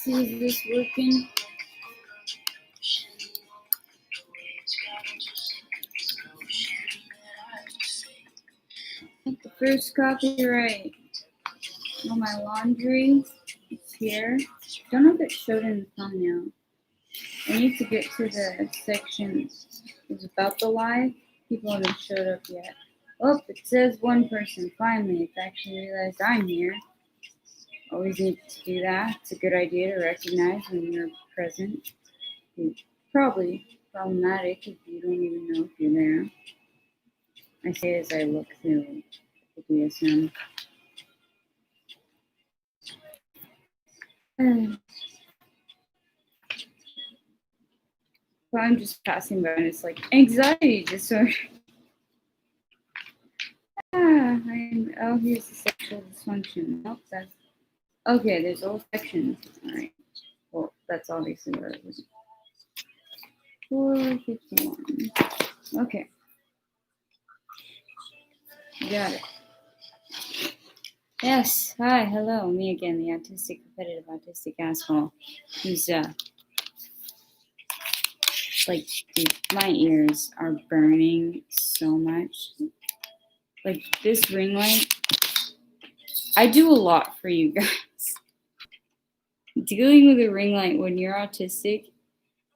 see, is this working? The first copyright on my laundry is here. Don't know if it showed in the thumbnail. I need to get to the section that's about the live. People haven't showed up yet. Oh, it says one person. Finally, it's actually realized I'm here. Always need to do that. It's a good idea to recognize when you're present. It's probably problematic if you don't even know if you're there. I say as I look through the DSM. So I'm just passing by and it's like anxiety disorder. Oh, here's the sexual dysfunction. Nope, that's okay. There's all sections. All right. Well, that's obviously where it was. 451. Okay. Got it. Yes. Hi. Hello. Me again, the autistic, competitive autistic asshole. Who's like, dude, my ears are burning so much. Like this ring light. I do a lot for you guys. Dealing with a ring light when you're autistic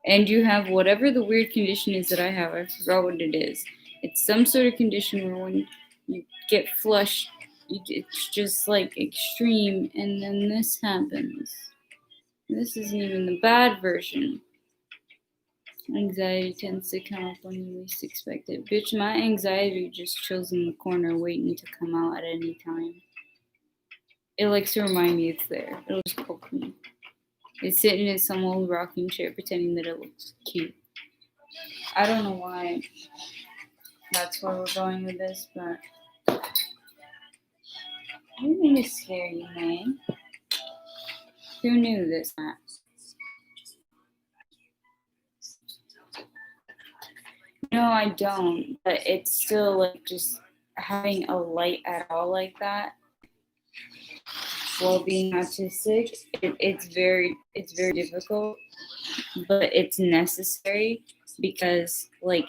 and you have whatever the weird condition is that I have, I forgot what it is. It's some sort of condition where when you get flushed, it's just like extreme, and then this happens. This isn't even the bad version. Anxiety tends to come up when you least expect it. Bitch, my anxiety just chills in the corner waiting to come out at any time. It likes to remind me it's there. It'll just poke me. It's sitting in some old rocking chair pretending that it looks cute. I don't know why that's where we're going with this, but I didn't mean to scare you, man. Who knew this? No, I don't, but it's still like just having a light at all like that while being autistic. It's very difficult, but it's necessary because like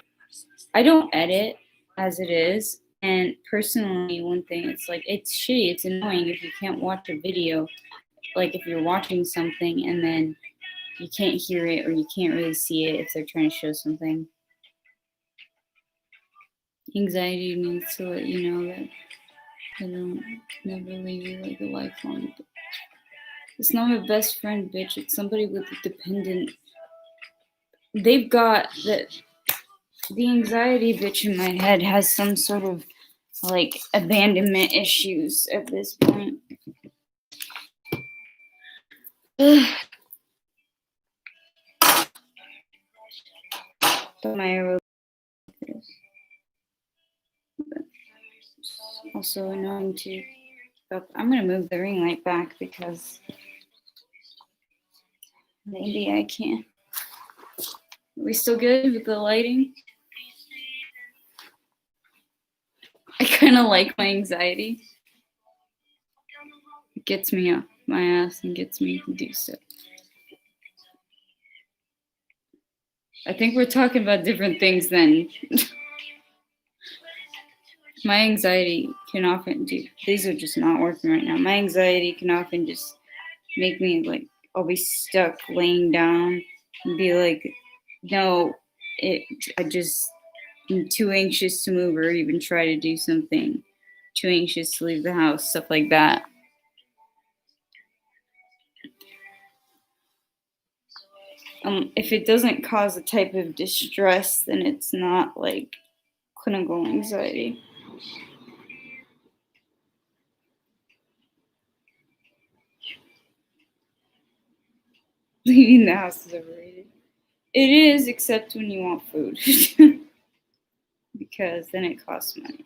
I don't edit as it is, and personally, one thing it's like it's shitty. It's annoying if you can't watch a video, like if you're watching something and then you can't hear it or you can't really see it if they're trying to show something. Anxiety needs to let you know that I don't never leave you like a lifelong. It's not my best friend, bitch. It's somebody with a dependent. They've got the anxiety bitch in my head has some sort of like abandonment issues at this point. But my also annoying to. I'm gonna move the ring light back because maybe I can. Are we still good with the lighting? I kind of like my anxiety. It gets me up my ass and gets me to do stuff. I think we're talking about different things then. My anxiety can often do, these are just not working right now. My anxiety can often just make me like, I'll be stuck laying down and be like, no, I'm too anxious to move or even try to do something. Too anxious to leave the house, stuff like that. If it doesn't cause a type of distress, then it's not like clinical anxiety. Leaving the house is overrated. It is, except when you want food. Because then it costs money.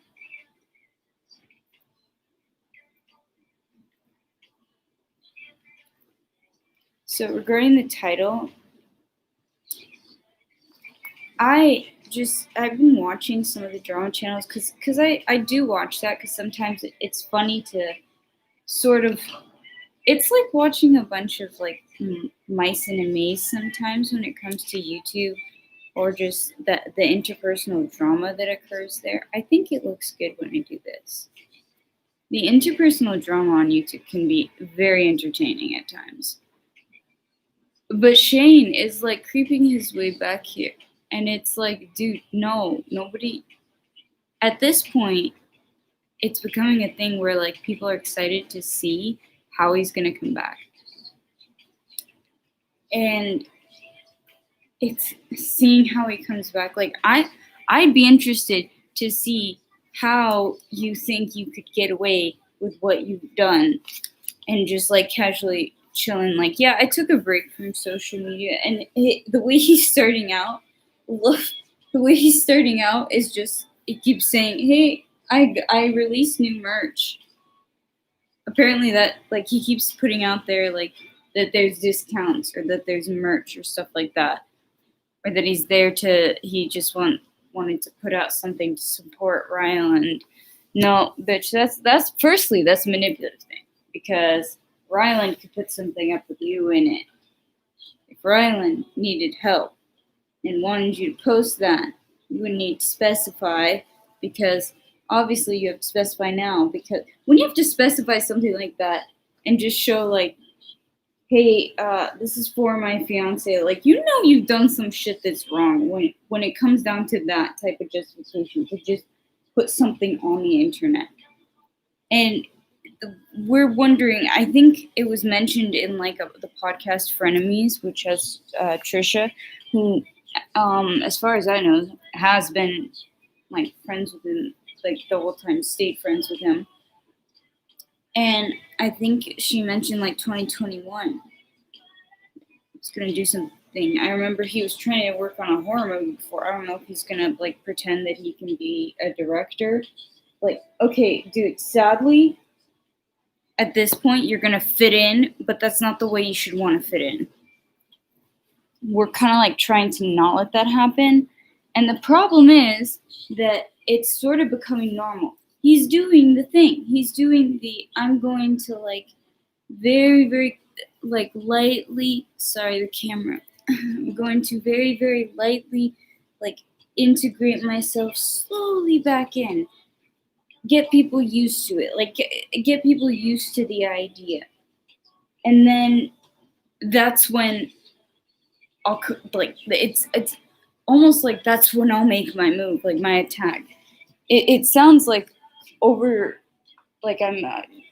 So regarding the title, I've been watching some of the drama channels because I do watch that because sometimes it's funny to sort of it's like watching a bunch of like mice in a maze sometimes when it comes to YouTube, or just the interpersonal drama that occurs there. I think it looks good when I do this. The interpersonal drama on YouTube can be very entertaining at times. But Shane is like creeping his way back here. And it's like, dude, no, nobody. At this point, it's becoming a thing where like people are excited to see how he's going to come back. And it's seeing how he comes back. Like, I'd be interested to see how you think you could get away with what you've done and just like casually chilling. Like, yeah, I took a break from social media, and the way he's starting out, is just, it keeps saying, hey, I released new merch. Apparently that, like, he keeps putting out there like that there's discounts or that there's merch or stuff like that, or that he's there he just wanted to put out something to support Ryland. No, bitch, that's firstly, that's a manipulative thing, because Ryland could put something up with you in it. If Ryland needed help and wanted you to post that, you would need to specify, because obviously you have to specify now, because when you have to specify something like that and just show like, hey, this is for my fiance, like, you know, you've done some shit that's wrong when it comes down to that type of justification, to just put something on the internet. And we're wondering, I think it was mentioned in like the podcast Frenemies, which has Trisha, who, as far as I know, has been like friends with him, like the whole time, stayed friends with him. And I think she mentioned like 2021. He's gonna do something. I remember he was trying to work on a horror movie before. I don't know if he's gonna like pretend that he can be a director. Like, okay, dude, sadly, at this point, you're gonna fit in, but that's not the way you should want to fit in. We're kind of like trying to not let that happen. And the problem is that it's sort of becoming normal. He's doing the thing. He's doing I'm going to like very, very like lightly, sorry, the camera. I'm going to very, very lightly like integrate myself slowly back in. Get people used to it. Like get people used to the idea. And then that's when I'll like, it's almost like that's when I'll make my move, like my attack. It sounds like over, like I'm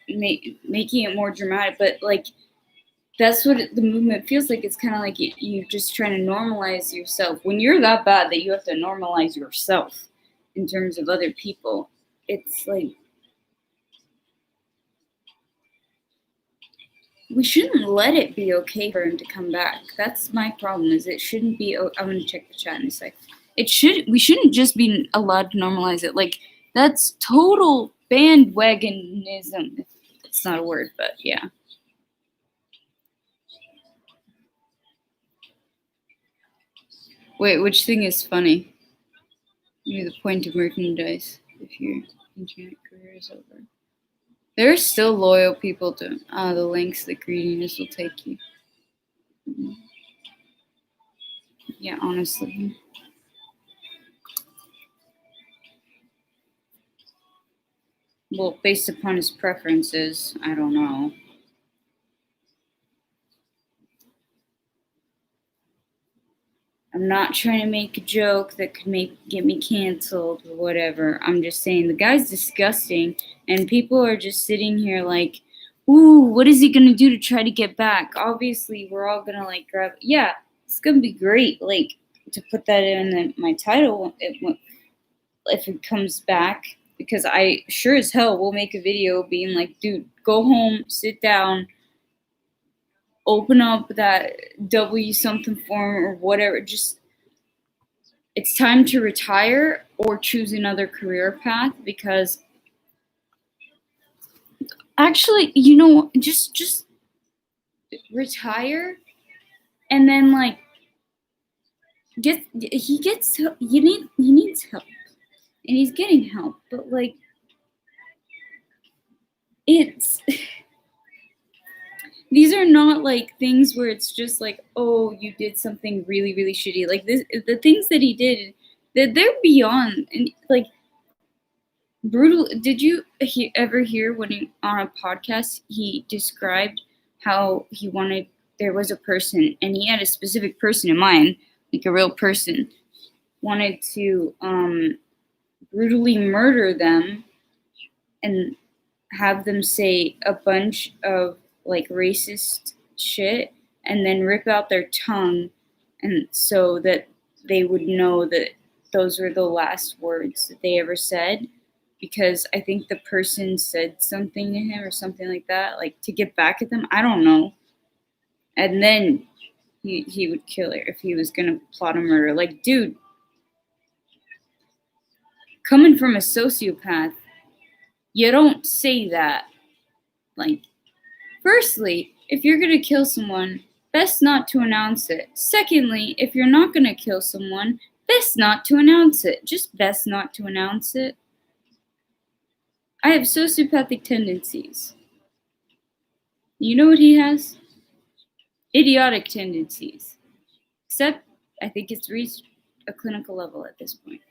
making it more dramatic, but like that's what the movement feels like. It's kind of like you just trying to normalize yourself. When you're that bad that you have to normalize yourself in terms of other people, it's like we shouldn't let it be okay for him to come back. That's my problem. Is it shouldn't be. I'm gonna check the chat in a sec. We shouldn't just be allowed to normalize it. Like, that's total bandwagonism. It's not a word, but yeah. Wait, which thing is funny? Maybe the point of merchandise if your internet career is over. There are still loyal people to the links that greediness will take you. Yeah, honestly. Well, based upon his preferences, I don't know. I'm not trying to make a joke that could get me canceled or whatever. I'm just saying the guy's disgusting, and people are just sitting here like, ooh, what is he gonna do to try to get back? Obviously, we're all gonna like grab. Yeah, it's gonna be great. Like, to put that in my title if it comes back, because I sure as hell will make a video being like, dude, go home, sit down, open up that W something form or whatever. Just, it's time to retire or choose another career path, because actually, you know, just retire, and then like he needs help, and he's getting help, but like it's these are not like things where it's just like, oh, you did something really, really shitty. Like the things that he did, they're beyond, and like brutal. Did you ever hear when on a podcast he described how he wanted, there was a person and he had a specific person in mind, like a real person, wanted to brutally murder them and have them say a bunch of like racist shit and then rip out their tongue, and so that they would know that those were the last words that they ever said, because I think the person said something to him or something like that, like to get back at them. I don't know. And then he would kill her if he was gonna plot a murder. Like, dude, coming from a sociopath, you don't say that. Like, firstly, if you're gonna kill someone, best not to announce it. Secondly, if you're not gonna kill someone, best not to announce it. Just best not to announce it. I have sociopathic tendencies. You know what he has? Idiotic tendencies. Except, I think it's reached a clinical level at this point.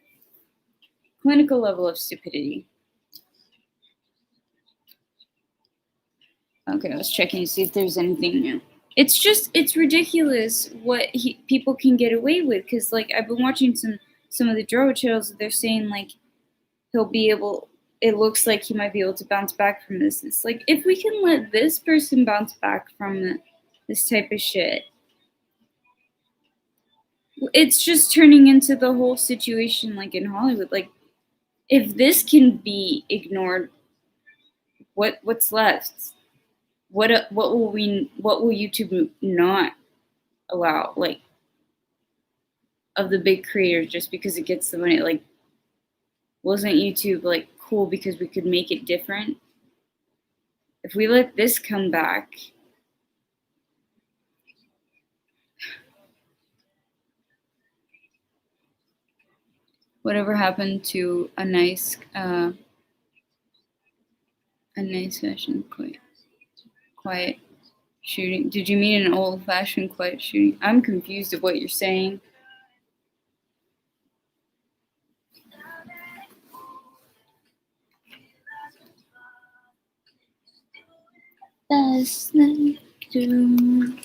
Clinical level of stupidity. Okay, I was checking to see if there's anything new. It's ridiculous what people can get away with, because like I've been watching some of the drama channels. They're saying like he'll be able, it looks like he might be able to bounce back from this. It's like, if we can let this person bounce back from this type of shit, it's just turning into the whole situation like in Hollywood. Like, if this can be ignored, what's left? What will YouTube not allow? Like, of the big creators, just because it gets the money? Like, wasn't YouTube like cool because we could make it different? If we let this come back, whatever happened to a nice fashion quiet shooting? Did you mean an old-fashioned quiet shooting? I'm confused of what you're saying. Best thing to do.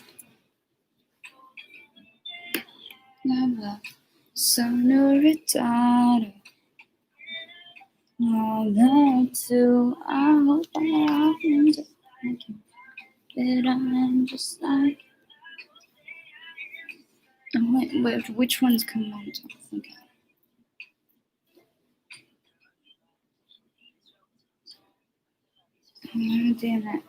Sono ritardo. All that too. I hope that I'm just like. Oh, wait, which one's coming on top? Okay. Oh, damn it.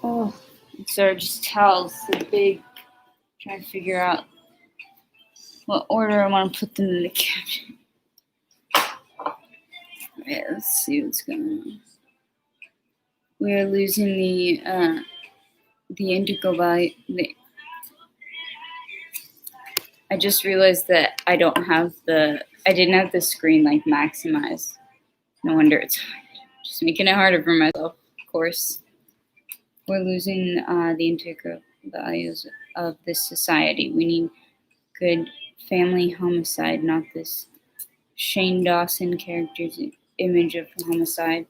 Oh, so just tells the big, trying to figure out what order I want to put them in the caption. Alright, let's see what's going on. We are losing the indigo value. I just realized that I didn't have the screen like maximized. No wonder it's hard. Just making it harder for myself, of course. We're losing the integral values of this society. We need good family homicide, not this Shane Dawson character's image of homicide.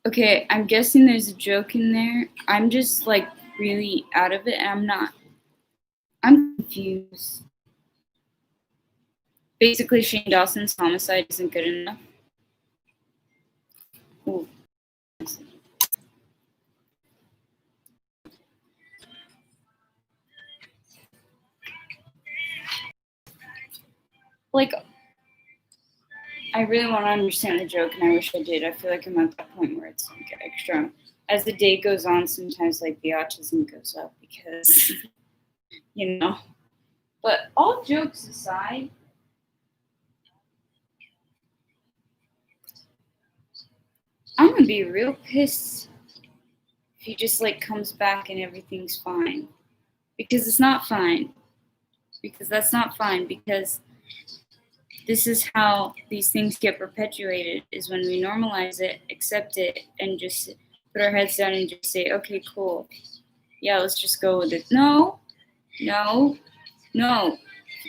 Okay, I'm guessing there's a joke in there. I'm just like really out of it, and I'm confused. Basically, Shane Dawson's homicide isn't good enough. Ooh. Like, I really want to understand the joke, and I wish I did. I feel like I'm at that point where it's like extra. As the day goes on, sometimes like the autism goes up because, you know. But all jokes aside, I'm gonna be real pissed if he just like comes back and everything's fine. Because it's not fine. Because that's not fine. Because this is how these things get perpetuated, is when we normalize it, accept it, and just put our heads down and just say, okay, cool. Yeah, let's just go with it. No.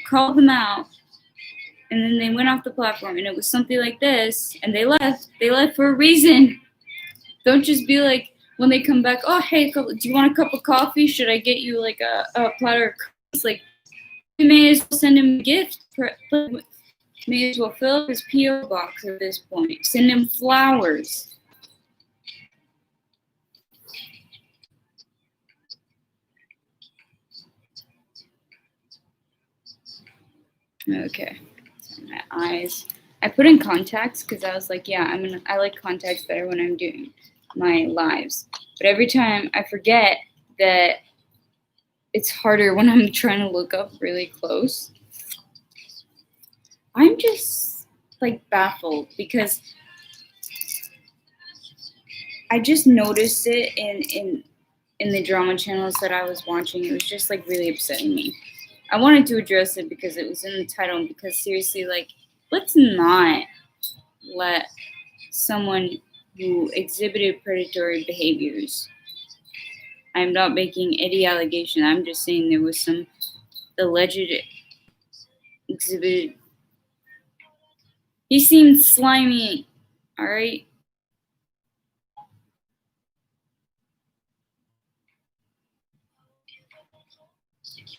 Call them out. And then they went off the platform, and it was something like this, and they left. They left for a reason. Don't just be like, when they come back, oh, hey, do you want a cup of coffee? Should I get you like a platter of cookies? Like, we may as well send him a gift. May as well fill up his P.O. box at this point. Send him flowers. Okay. So my eyes. I put in contacts because I was like, yeah, I like contacts better when I'm doing my lives. But every time I forget that it's harder when I'm trying to look up really close. I'm just like baffled because I just noticed it in the drama channels that I was watching. It was just like really upsetting me. I wanted to address it because it was in the title and because seriously, like, let's not let someone who exhibited predatory behaviors. I'm not making any allegation. I'm just saying there was some alleged exhibited. He seemed slimy, all right?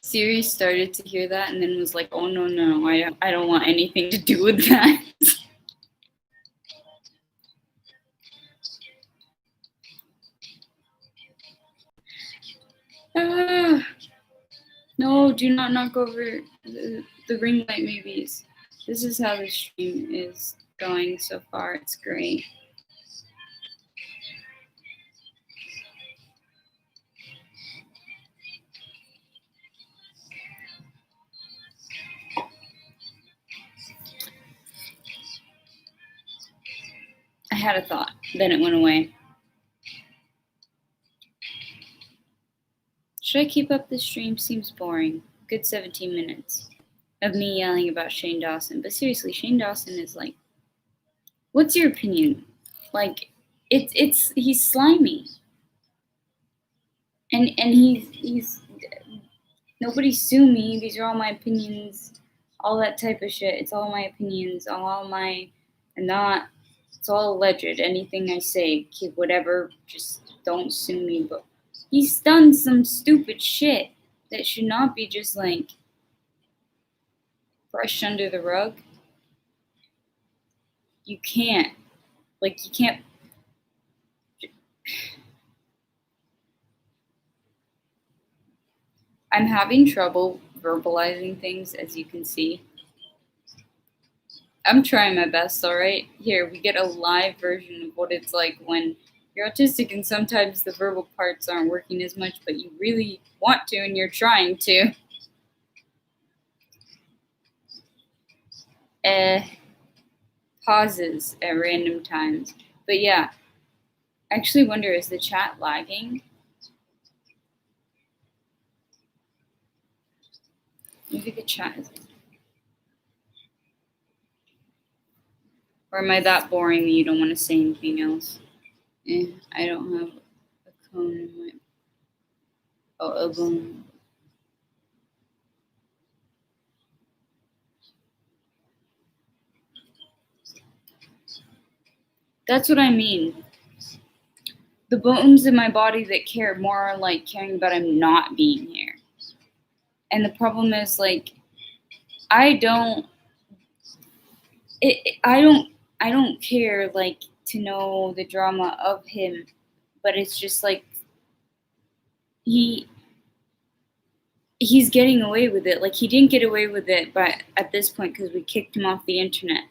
Siri started to hear that and then was like, oh, no, I don't want anything to do with that. No, do not knock over the ring light movies. This is how the stream is going so far. It's great. I had a thought, then it went away. Should I keep up this stream? Seems boring. Good 17 minutes of me yelling about Shane Dawson. But seriously, Shane Dawson is like, what's your opinion? Like, he's slimy. And he's nobody sue me. These are all my opinions. All that type of shit. It's all my opinions. It's all alleged. Anything I say, whatever, just don't sue me. But he's done some stupid shit that should not be just like brushed under the rug. You can't. I'm having trouble verbalizing things, as you can see. I'm trying my best, all right? Here, we get a live version of what it's like when you're autistic and sometimes the verbal parts aren't working as much, but you really want to and you're trying to. Pauses at random times. But yeah, I actually wonder, is the chat lagging? Maybe the chat is. Or am I that boring that you don't want to say anything else? I don't have a cone in my. Oh, a bone. That's what I mean. The bones in my body that care more are like caring about him not being here. And the problem is, like, I don't care, like, to know the drama of him, but it's just like he's getting away with it. Like, he didn't get away with it, but at this point, because we kicked him off the internet.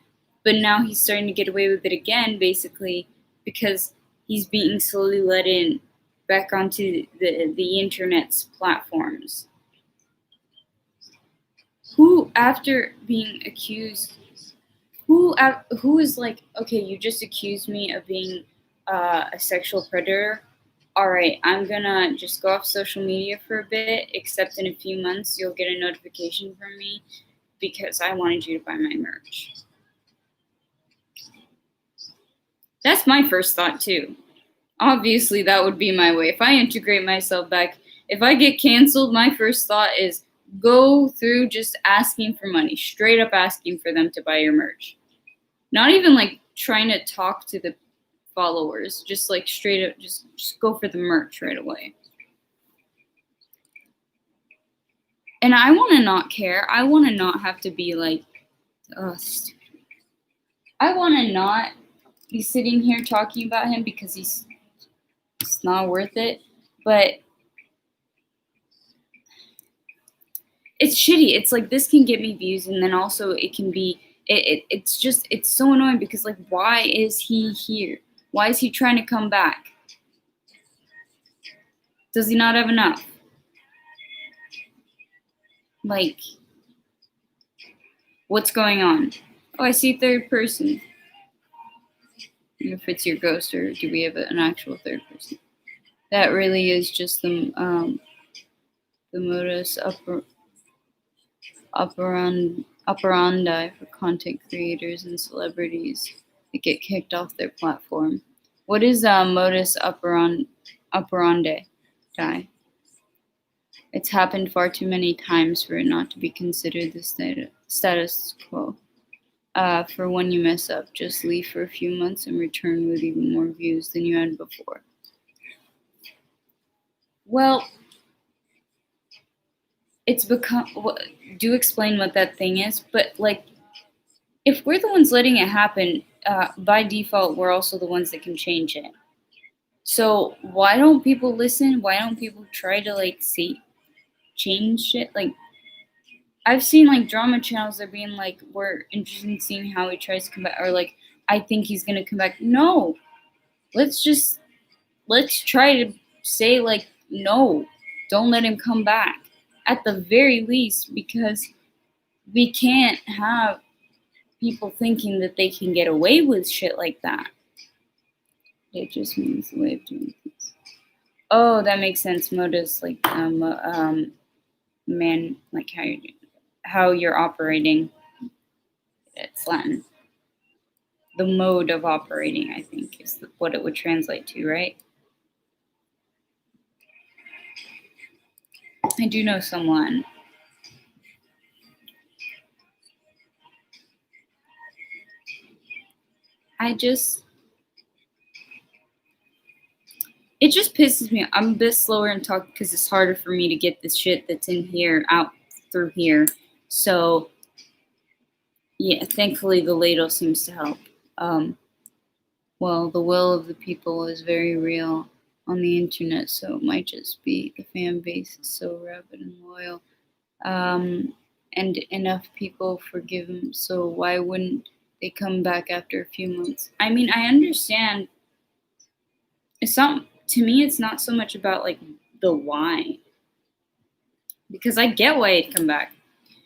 But now he's starting to get away with it again, basically, because he's being slowly let in back onto the internet's platforms. Who, after being accused, who is like, okay, you just accused me of being a sexual predator, all right, I'm gonna just go off social media for a bit, except in a few months you'll get a notification from me because I wanted you to buy my merch. That's my first thought too. Obviously, that would be my way. If I integrate myself back, if I get canceled, my first thought is go through just asking for money, straight up asking for them to buy your merch. Not even like trying to talk to the followers, just like straight up, just go for the merch right away. And I want to not care. I want to not have to be like, oh, stupid. I want to not be sitting here talking about him because it's not worth it. But it's shitty. It's like this can get me views, and then also it can be. It's just it's so annoying because like why is he here? Why is he trying to come back? Does he not have enough? Like, what's going on? Oh, I see third person. If it's your ghost, or do we have an actual third person? That really is just the modus operandi for content creators and celebrities that get kicked off their platform. What is modus operandi? It's happened far too many times for it not to be considered the status quo. For when you mess up, just leave for a few months and return with even more views than you had before. Well, it's become. Do explain what that thing is, but like, if we're the ones letting it happen, by default, we're also the ones that can change it. So why don't people listen? Why don't people try to like change shit? Like, I've seen like drama channels that are being like, we're interested in seeing how he tries to come back, or like, I think he's gonna come back. No, let's try to say like, no, don't let him come back at the very least, because we can't have people thinking that they can get away with shit like that. It just means the way of doing things. Oh, that makes sense. Modus, like man, like how you're operating. It's Latin. The mode of operating, I think, is what it would translate to, right? I do know someone. It just pisses me off. I'm a bit slower in talking because it's harder for me to get this shit that's in here out through here. So, yeah, thankfully the ladle seems to help. Well, the will of the people is very real on the internet, so it might just be the fan base is so rabid and loyal. And enough people forgive him, so why wouldn't they come back after a few months? I mean, I understand. To me, it's not so much about like the why, because I get why he'd come back.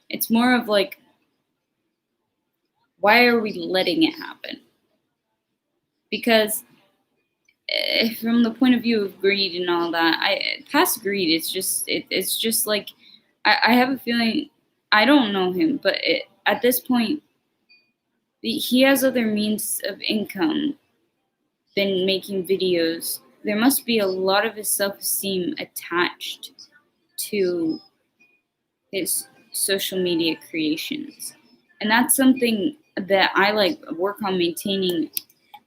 It's more of like, why are we letting it happen? Because from the point of view of greed and all that, past greed, it's just like, I have a feeling, I don't know him, but at this point, he has other means of income than making videos. There must be a lot of his self-esteem attached to his social media creations. And that's something that I like work on maintaining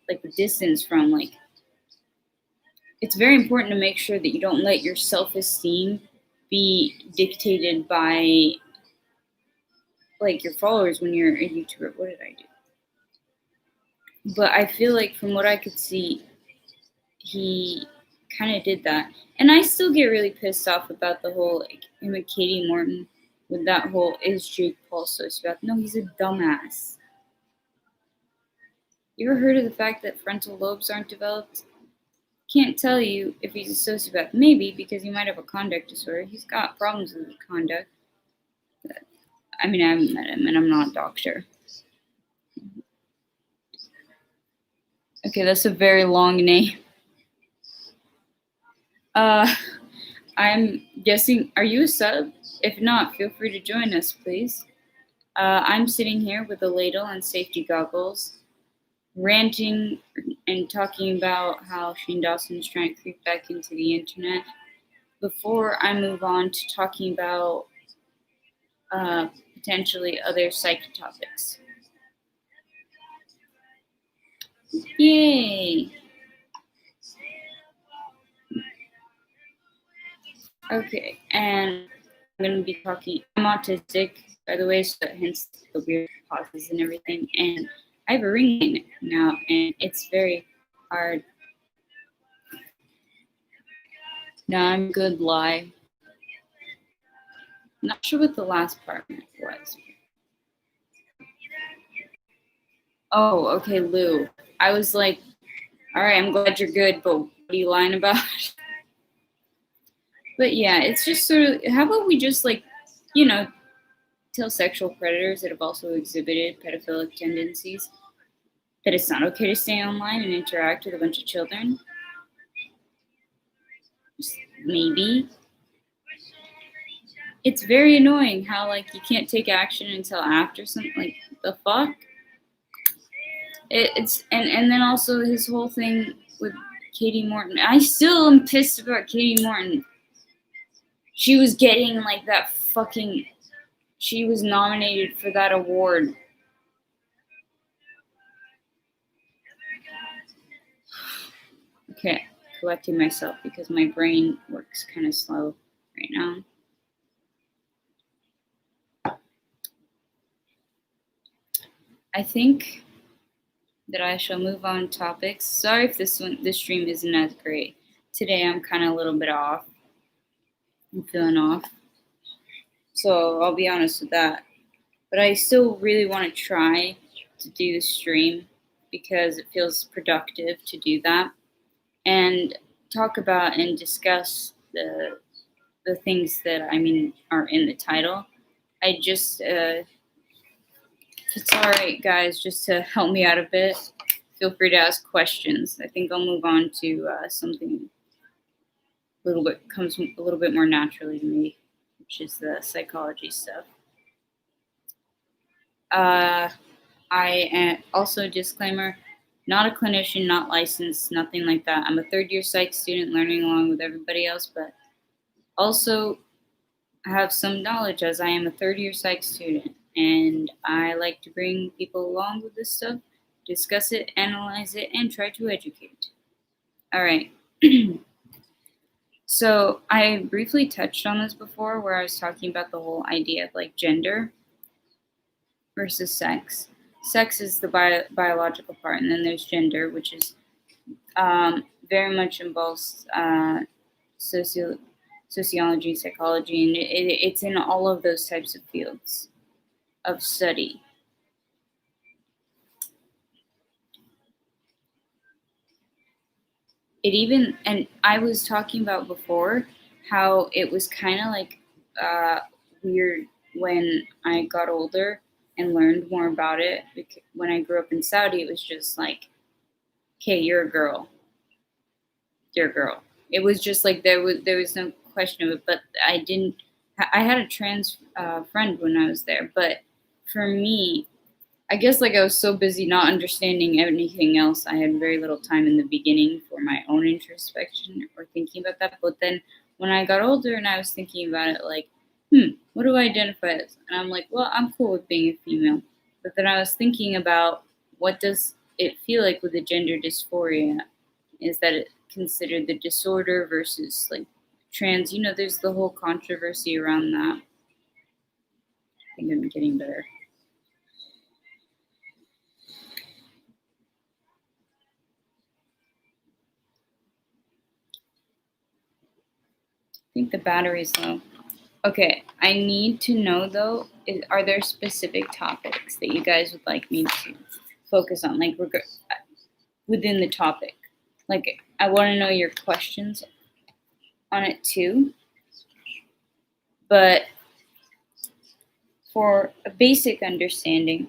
like the distance from. Like, it's very important to make sure that you don't let your self-esteem be dictated by like your followers when you're a YouTuber. What did I do? But I feel like from what I could see, he kind of did that. And I still get really pissed off about the whole, like, him and Katie Morton with that whole, is Jake Paul sociopath? No, he's a dumbass. You ever heard of the fact that frontal lobes aren't developed? Can't tell you if he's a sociopath. Maybe, because he might have a conduct disorder. He's got problems with conduct. But, I mean, I haven't met him, and I'm not a doctor. Okay, that's a very long name. I'm guessing, are you a sub? If not, feel free to join us, please. I'm sitting here with a ladle and safety goggles, ranting and talking about how Shane Dawson is trying to creep back into the internet. Before I move on to talking about potentially other psych topics. Yay! Okay, and I'm going to be talking. I'm autistic, by the way, so hence the weird pauses and everything. And I have a ring light now, and it's very hard. No, I'm good lie. Not sure what the last part was. Oh, okay, Lou. I was like, all right, I'm glad you're good, but what are you lying about? But yeah, it's just sort of, how about we just like, you know, tell sexual predators that have also exhibited pedophilic tendencies that it's not okay to stay online and interact with a bunch of children? Just maybe. It's very annoying how like you can't take action until after something. Like the fuck. It's and then also his whole thing with Katie Morton. I still am pissed about Katie Morton. She was getting like that fucking. She was nominated for that award. Okay, collecting myself because my brain works kind of slow right now. I think that I shall move on topics. Sorry if this stream isn't as great. Today I'm kind of a little bit off. I'm feeling off. So I'll be honest with that. But I still really want to try to do the stream because it feels productive to do that and talk about and discuss the things that are in the title. I just if it's all right, guys, just to help me out a bit, feel free to ask questions. I think I'll move on to something comes a little bit more naturally to me, which is the psychology stuff. I am also, disclaimer, not a clinician, not licensed, nothing like that. I'm a third-year psych student learning along with everybody else, but also have some knowledge as I am a third-year psych student, and I like to bring people along with this stuff, discuss it, analyze it, and try to educate. All right. So I briefly touched on this before where I was talking about the whole idea of like gender versus sex. Sex is the biological part, and then there's gender, which is very much involves sociology, psychology, and it's in all of those types of fields of study. And I was talking about before how it was kind of like weird when I got older and learned more about it. When I grew up in Saudi, it was just like, okay, you're a girl. You're a girl. It was just like there was no question of it. But I had a trans friend when I was there. But for me, I guess like I was so busy not understanding anything else, I had very little time in the beginning for my own introspection or thinking about that. But then when I got older and I was thinking about it, like, what do I identify as? And I'm like, well, I'm cool with being a female. But then I was thinking about what does it feel like with the gender dysphoria? Is that it considered the disorder versus like trans? You know, there's the whole controversy around that. I think I'm getting better. I think the battery's low. Okay, I need to know though, are there specific topics that you guys would like me to focus on, like within the topic? Like, I want to know your questions on it too. But for a basic understanding,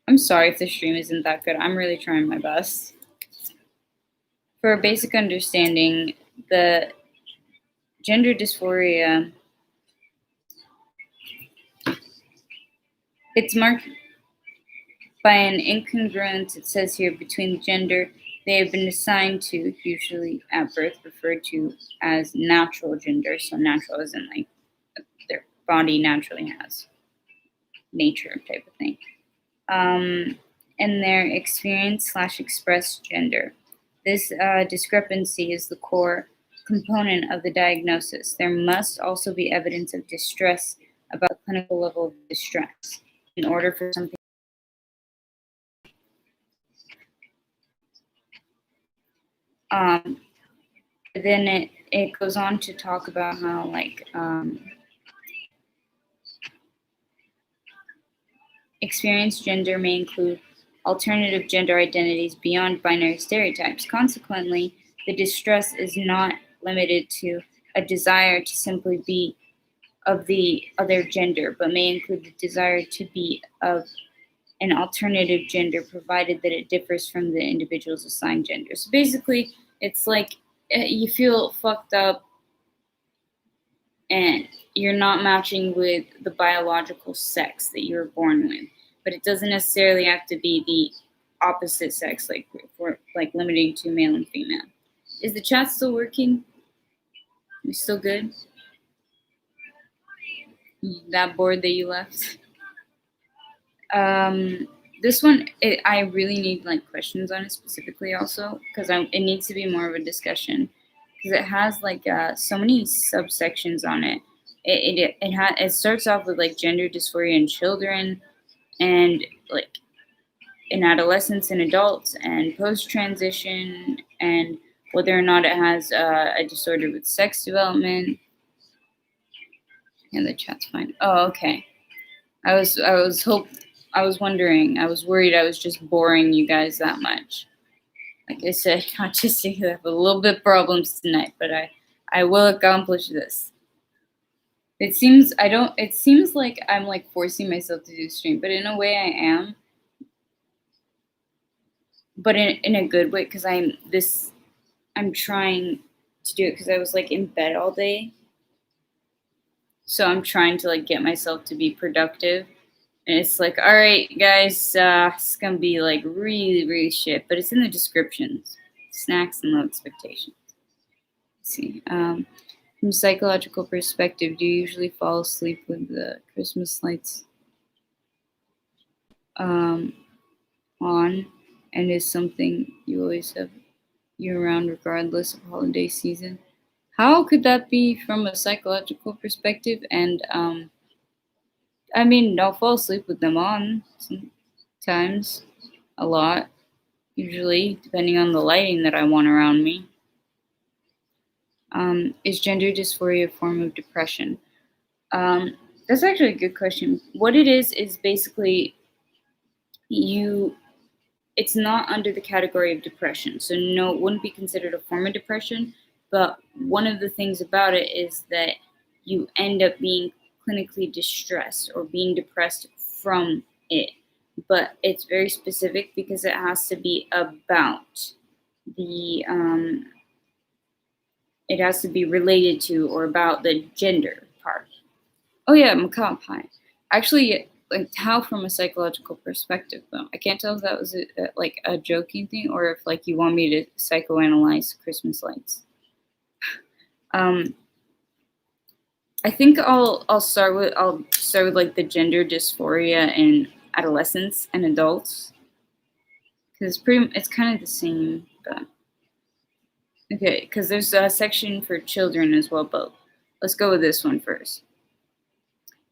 I'm sorry if the stream isn't that good. I'm really trying my best. For a basic understanding, the gender dysphoria, it's marked by an incongruence, it says here, between the gender they have been assigned to, usually at birth referred to as natural gender. So natural as in like their body naturally has nature type of thing. And their experience/expressed gender. This discrepancy is the core component of the diagnosis. There must also be evidence of distress about the clinical level of distress in order for something. Then it goes on to talk about how like experienced gender may include alternative gender identities beyond binary stereotypes. Consequently, the distress is not limited to a desire to simply be of the other gender, but may include the desire to be of an alternative gender, provided that it differs from the individual's assigned gender. So basically, it's like you feel fucked up and you're not matching with the biological sex that you were born with. But it doesn't necessarily have to be the opposite sex, like if we're like limiting to male and female. Is the chat still working? You still good? That board that you left? This one, I really need like questions on it specifically also, because it needs to be more of a discussion, because it has like so many subsections on it. It starts off with like gender dysphoria in children, and like in adolescents and adults, and post-transition, and whether or not it has a disorder with sex development. Yeah, the chat's fine. Oh, okay. I was wondering. I was worried I was just boring you guys that much. Like I said, autistic, I have a little bit problems tonight, but I will accomplish this. It seems like I'm like forcing myself to do stream, but in a way I am. But in a good way, because I'm trying to do it because I was like in bed all day. So I'm trying to like get myself to be productive. And it's like, all right, guys, it's going to be like really, really shit. But it's in the descriptions. Snacks and low expectations. Let's see. From a psychological perspective, do you usually fall asleep with the Christmas lights on? And is something you always have year-round regardless of holiday season? How could that be from a psychological perspective? And I mean, I'll fall asleep with them on sometimes, a lot, usually, depending on the lighting that I want around me. Is gender dysphoria a form of depression? That's actually a good question. What it is basically it's not under the category of depression. So no, it wouldn't be considered a form of depression. But one of the things about it is that you end up being clinically distressed or being depressed from it. But it's very specific because it has to be about it has to be related to or about the gender part. Oh yeah, macabre pie. Actually, like how from a psychological perspective though. I can't tell if that was like a joking thing or if like you want me to psychoanalyze Christmas lights. I think I'll start with like the gender dysphoria in adolescents and adults, because it's kind of the same. But okay, because there's a section for children as well, but let's go with this one first.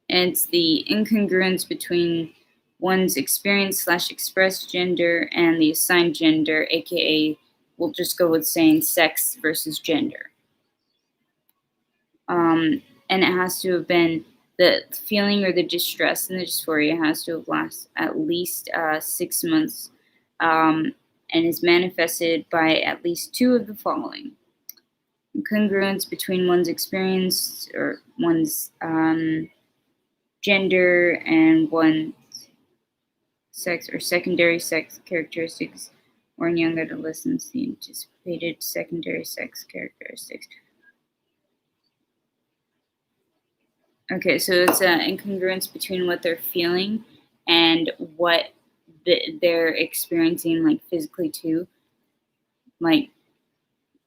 And it's the incongruence between one's experience/expressed gender and the assigned gender, aka we'll just go with saying sex versus gender. And it has to have been the feeling or the distress and the dysphoria has to have lasted at least 6 months, and is manifested by at least 2 of the following: incongruence between one's experience or one's gender and one's sex or secondary sex characteristics, or in young adolescents, the anticipated secondary sex characteristics. Okay, so it's an incongruence between what they're feeling and what they're experiencing, like physically too. Like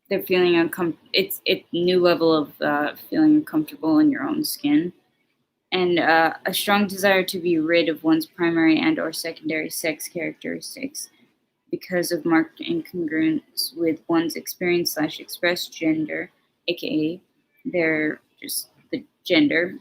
they're feeling uncomfortable. It's new level of feeling uncomfortable in your own skin, and a strong desire to be rid of one's primary and/or secondary sex characteristics because of marked incongruence with one's experience/expressed gender, aka their just the gender,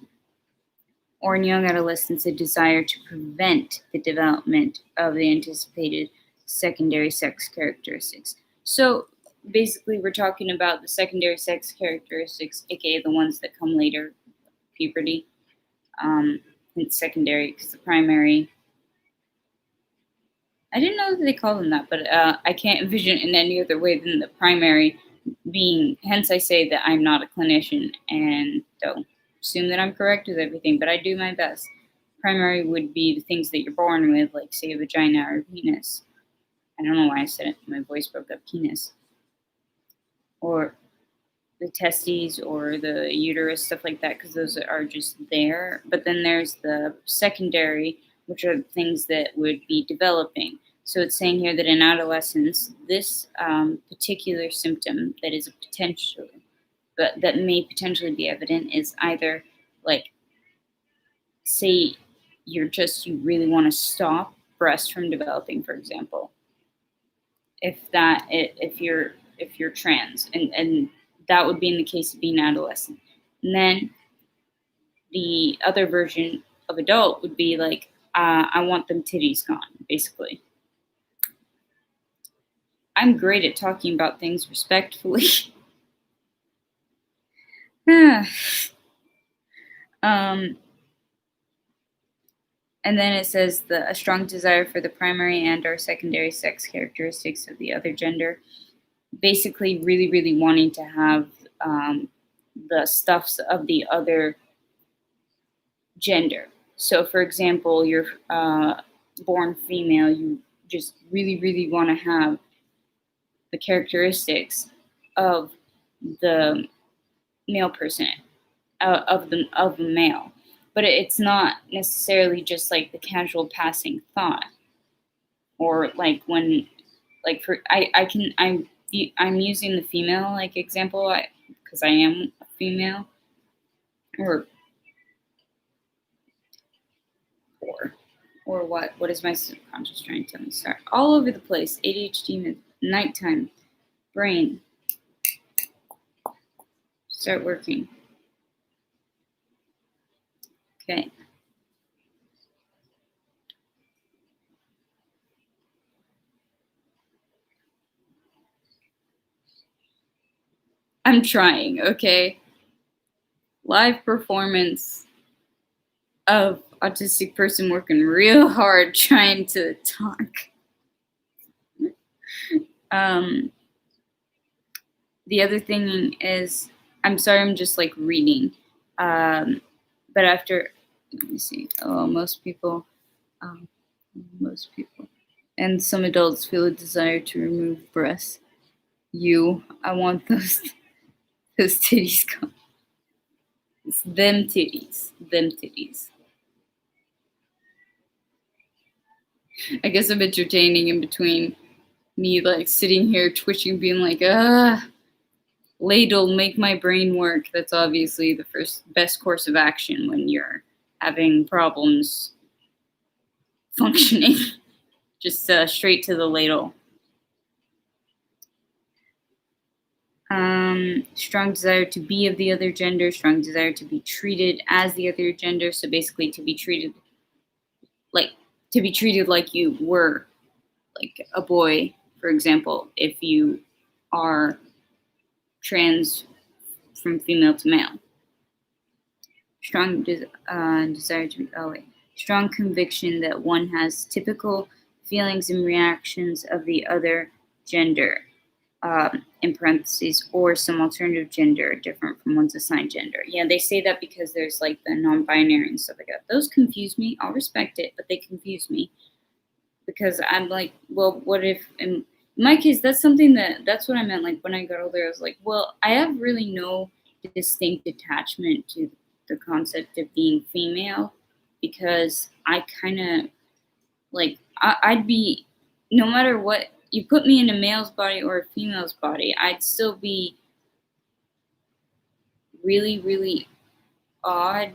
or in young adolescents, a desire to prevent the development of the anticipated secondary sex characteristics. So basically, we're talking about the secondary sex characteristics, aka the ones that come later, puberty. It's secondary because the primary, I didn't know that they call them that, but I can't envision it in any other way than the primary being, hence I say that I'm not a clinician and don't assume that I'm correct with everything, but I do my best. Primary would be the things that you're born with, like say a vagina or a penis. I don't know why I said it, my voice broke up, penis. Or the testes or the uterus, stuff like that, because those are just there. But then there's the secondary, which are things that would be developing. So it's saying here that in adolescence, this particular symptom that is a potential, but that may potentially be evident is either like, say you really want to stop breast from developing, for example. If you're trans, and that would be in the case of being adolescent. And then the other version of adult would be like, I want them titties gone, basically. I'm great at talking about things respectfully. And then it says a strong desire for the primary and/or secondary sex characteristics of the other gender. Basically, really, really wanting to have the stuffs of the other gender. So, for example, you're born female, you just really, really want to have the characteristics of the male person, of the male. But it's not necessarily just like the casual passing thought, or like when, like for I'm using the female like example because I am a female, or what is my subconscious trying to tell me? Sorry, all over the place. ADHD, nighttime, brain. Start working. Okay. I'm trying, okay? Live performance of autistic person working real hard trying to talk. The other thing is, I'm sorry, I'm just like reading. But after, let me see. Oh, most people, and some adults feel a desire to remove breasts. I want those titties gone. It's them titties. I guess I'm entertaining in between me like sitting here twitching, being like, ladle, make my brain work. That's obviously the best course of action when you're having problems functioning. Just straight to the ladle. Strong desire to be of the other gender, strong desire to be treated as the other gender. So basically to be treated like you were like a boy, for example, if you are trans from female to male. Strong desire to be, strong conviction that one has typical feelings and reactions of the other gender, in parentheses, or some alternative gender different from one's assigned gender. Yeah, they say that because there's like the non-binary and stuff like that. Those confuse me. I'll respect it, but they confuse me because I'm like, well, what if In my case, that's something that's what I meant. Like when I got older, I was like, well, I have really no distinct attachment to the concept of being female because I kind of like I'd be no matter what you put me in a male's body or a female's body, I'd still be really, really odd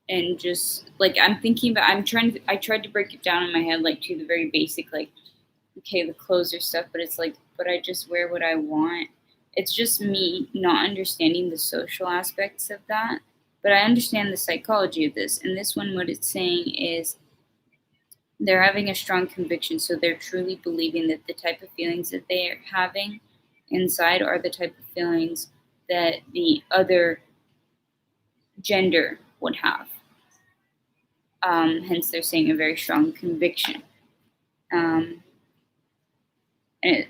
and just like I tried to break it down in my head like to the very basic like okay the clothes are stuff but it's like but I just wear what I want. It's just me not understanding the social aspects of that, but I understand the psychology of this. And this one, what it's saying is they're having a strong conviction, so they're truly believing that the type of feelings that they are having inside are the type of feelings that the other gender would have. Hence, they're saying a very strong conviction. It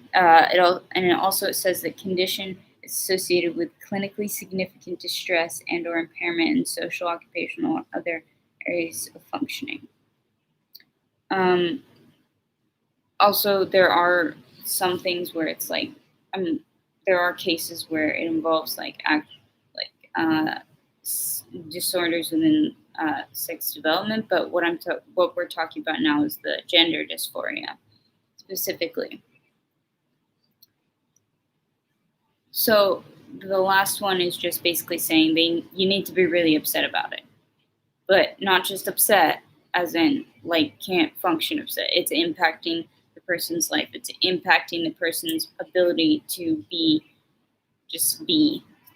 also says that condition is associated with clinically significant distress and or impairment in social, occupational, or other areas of functioning. Also, there are some things where it's like, there are cases where it involves disorders within sex development, but what we're talking about now is the gender dysphoria specifically. So the last one is just basically saying you need to be really upset about it, but not just upset as in like can't function upset. It's impacting the person's life. It's impacting the person's ability to be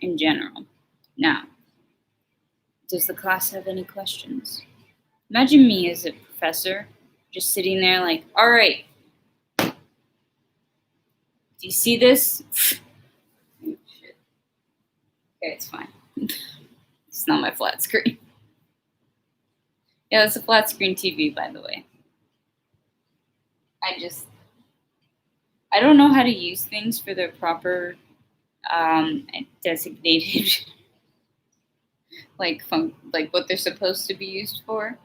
in general. Now, does the class have any questions? Imagine me as a professor just sitting there like, all right, do you see this? Oh, shit. Okay, it's fine. It's not my flat screen. Yeah, it's a flat screen TV, by the way. I don't know how to use things for their proper designated like what they're supposed to be used for.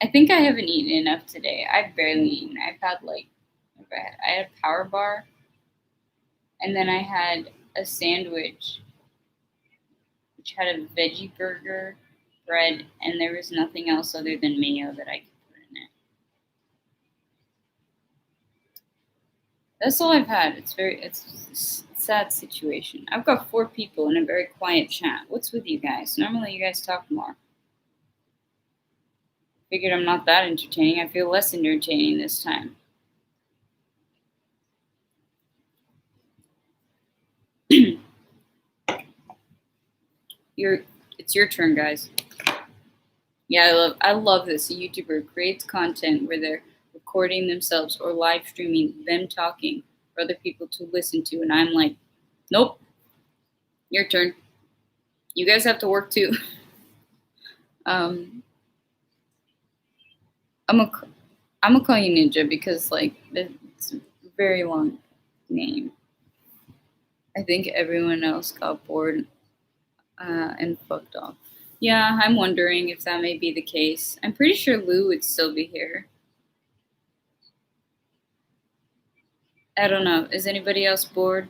I think I haven't eaten enough today. I've barely eaten. I had a power bar, and then I had a sandwich, which had a veggie burger, bread, and there was nothing else other than mayo that I could put in it. That's all I've had. It's a sad situation. I've got 4 people in a very quiet chat. What's with you guys? Normally you guys talk more. Figured I'm not that entertaining. I feel less entertaining this time. It's your turn, guys. Yeah, I love this. A YouTuber creates content where they're recording themselves or live streaming them talking for other people to listen to, and I'm like, nope. Your turn. You guys have to work too. I'm gonna call you Ninja because like it's a very long name. I think everyone else got bored and fucked off. Yeah, I'm wondering if that may be the case. I'm pretty sure Lou would still be here. I don't know. Is anybody else bored?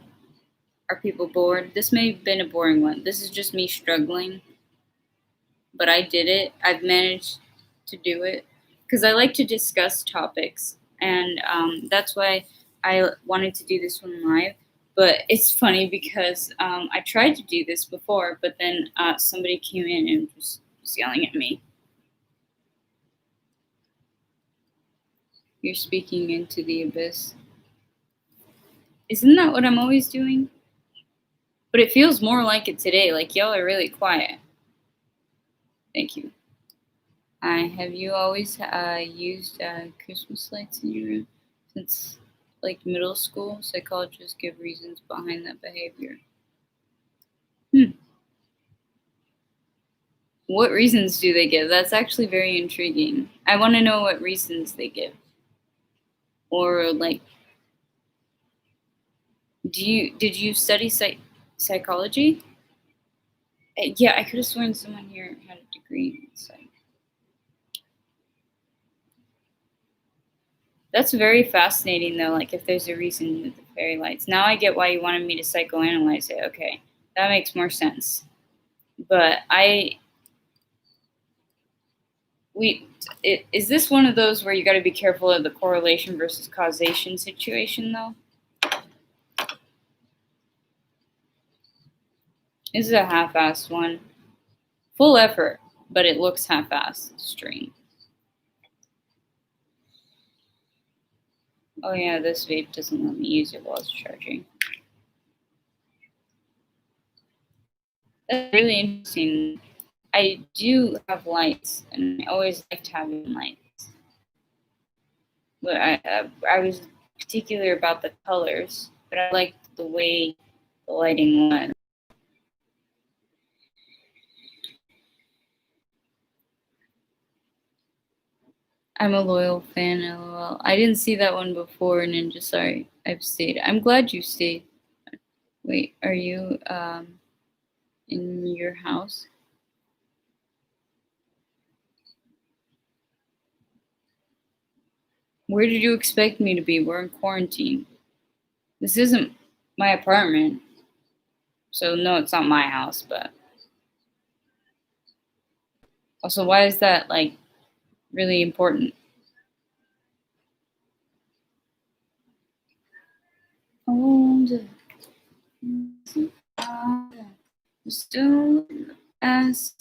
Are people bored? This may have been a boring one. This is just me struggling. But I did it. I've managed to do it. Because I like to discuss topics. And that's why I wanted to do this one live. But it's funny because I tried to do this before, but then somebody came in and was yelling at me. You're speaking into the abyss. Isn't that what I'm always doing? But it feels more like it today. Like y'all are really quiet. Thank you. Have you always used Christmas lights in your room since like middle school? Psychologists give reasons behind that behavior. What reasons do they give? That's actually very intriguing. I want to know what reasons they give. Or like, did you study psychology? Yeah, I could have sworn someone here had a degree in psych. That's very fascinating, though. Like, if there's a reason with the fairy lights. Now I get why you wanted me to psychoanalyze it. Okay, that makes more sense. But is this one of those where you got to be careful of the correlation versus causation situation, though? This is a half-assed one. Full effort, but it looks half-assed. String. Oh yeah, this vape doesn't let me use it while it's charging. That's really interesting. I do have lights, and I always liked having lights. But I was particular about the colors, but I liked the way the lighting was. I'm a loyal fan, lol. I didn't see that one before, Ninja. Sorry, I've stayed. I'm glad you stayed. Wait, are you in your house? Where did you expect me to be? We're in quarantine. This isn't my apartment. So no, it's not my house, but also why is that like really important? Still as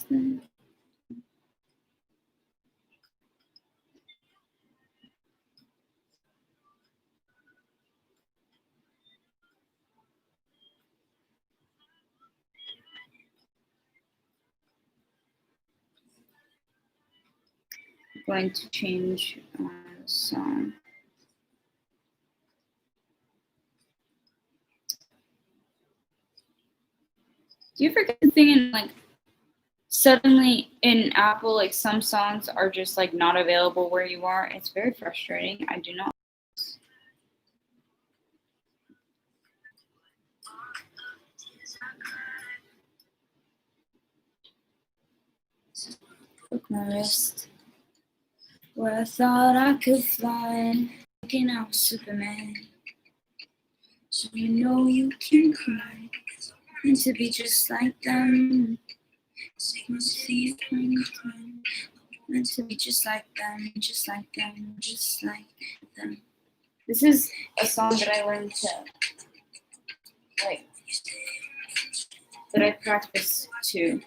going to change the song. Do you ever get the thing in like suddenly in Apple, like some songs are just like not available where you are? It's very frustrating. I do not. Took my wrist where I thought I could fly, thinking I was Superman. So you know you can cry, and to be just like them. And to be just like them, just like them, just like them. This is a song that I learned to like, that I practice to,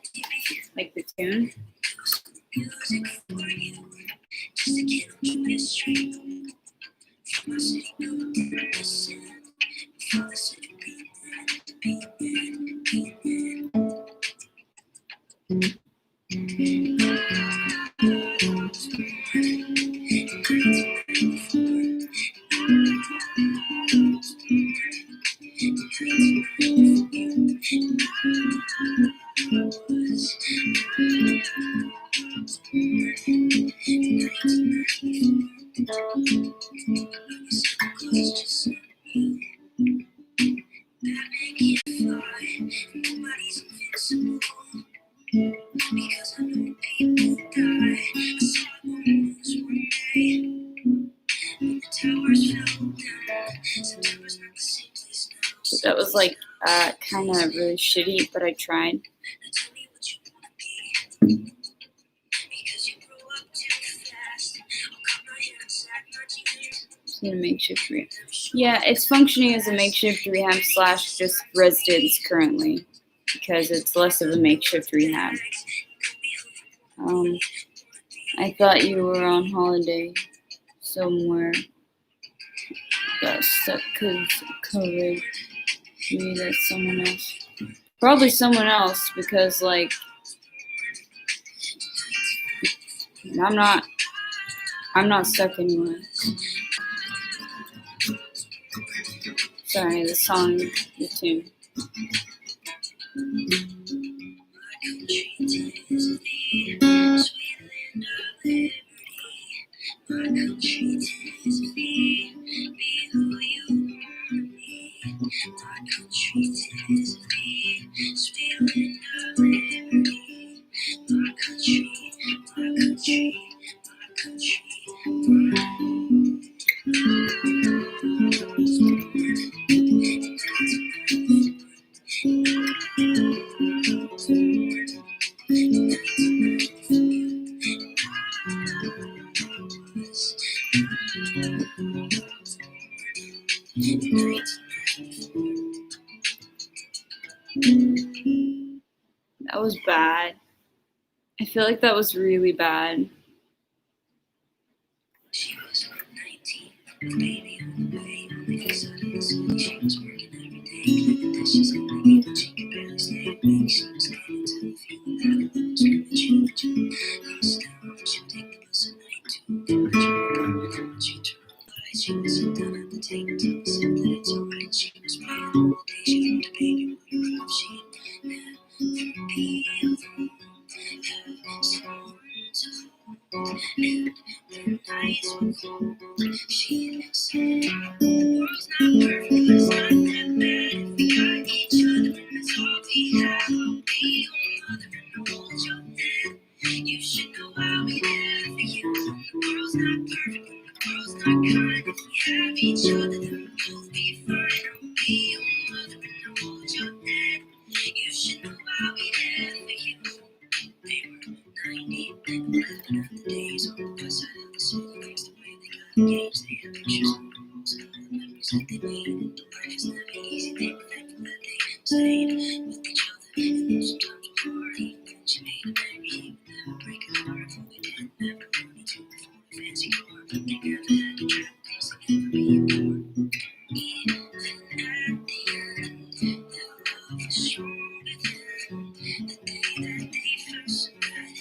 like the tune. That was like kind of really shitty, but I tried. In a makeshift rehab. Yeah, it's functioning as a makeshift rehab / just residence currently, because it's less of a makeshift rehab. I thought you were on holiday somewhere. Got stuck because COVID. Maybe that's someone else. Probably someone else, because like I'm not stuck anywhere. Sorry, the song, the tune. That was bad. I feel like that was really bad. She was 19, maybe on the way, only decided this week she was working every day. And then she's only able she could barely stay awake. She was getting to the feeling that it was gonna change. I was down, she'd take the bus at night too. But she turned her lights, she would sit down at the table till the said that it's alright. She was praying all day, she loved a baby boy if she had therapy of her own. Had someone to hold. And the nights were cold. She said, the world's not perfect, but it's not that bad. We got each other, and that's all we have. I'll be your mother, and I'll hold your hand. You should know I'll be there for you. The world's not perfect, and the world's not kind. If we have each other, then we'll both be fine. I'll be your mother, and I'll hold your hand. You should know I'll be there for you. They were 90 and 11 of the days on the bus side of the city. Thanks the way they got engaged. They had pictures on the walls and all the memories that they made. And life is never easy. They were thankful that they stayed with each other. And sometimes it was hard. Even she made a baby. That would break her heart. For we didn't have the money to afford a fancy car. But they never had to travel because they never be apart. Even at the end, their love was stronger than the day that they first met.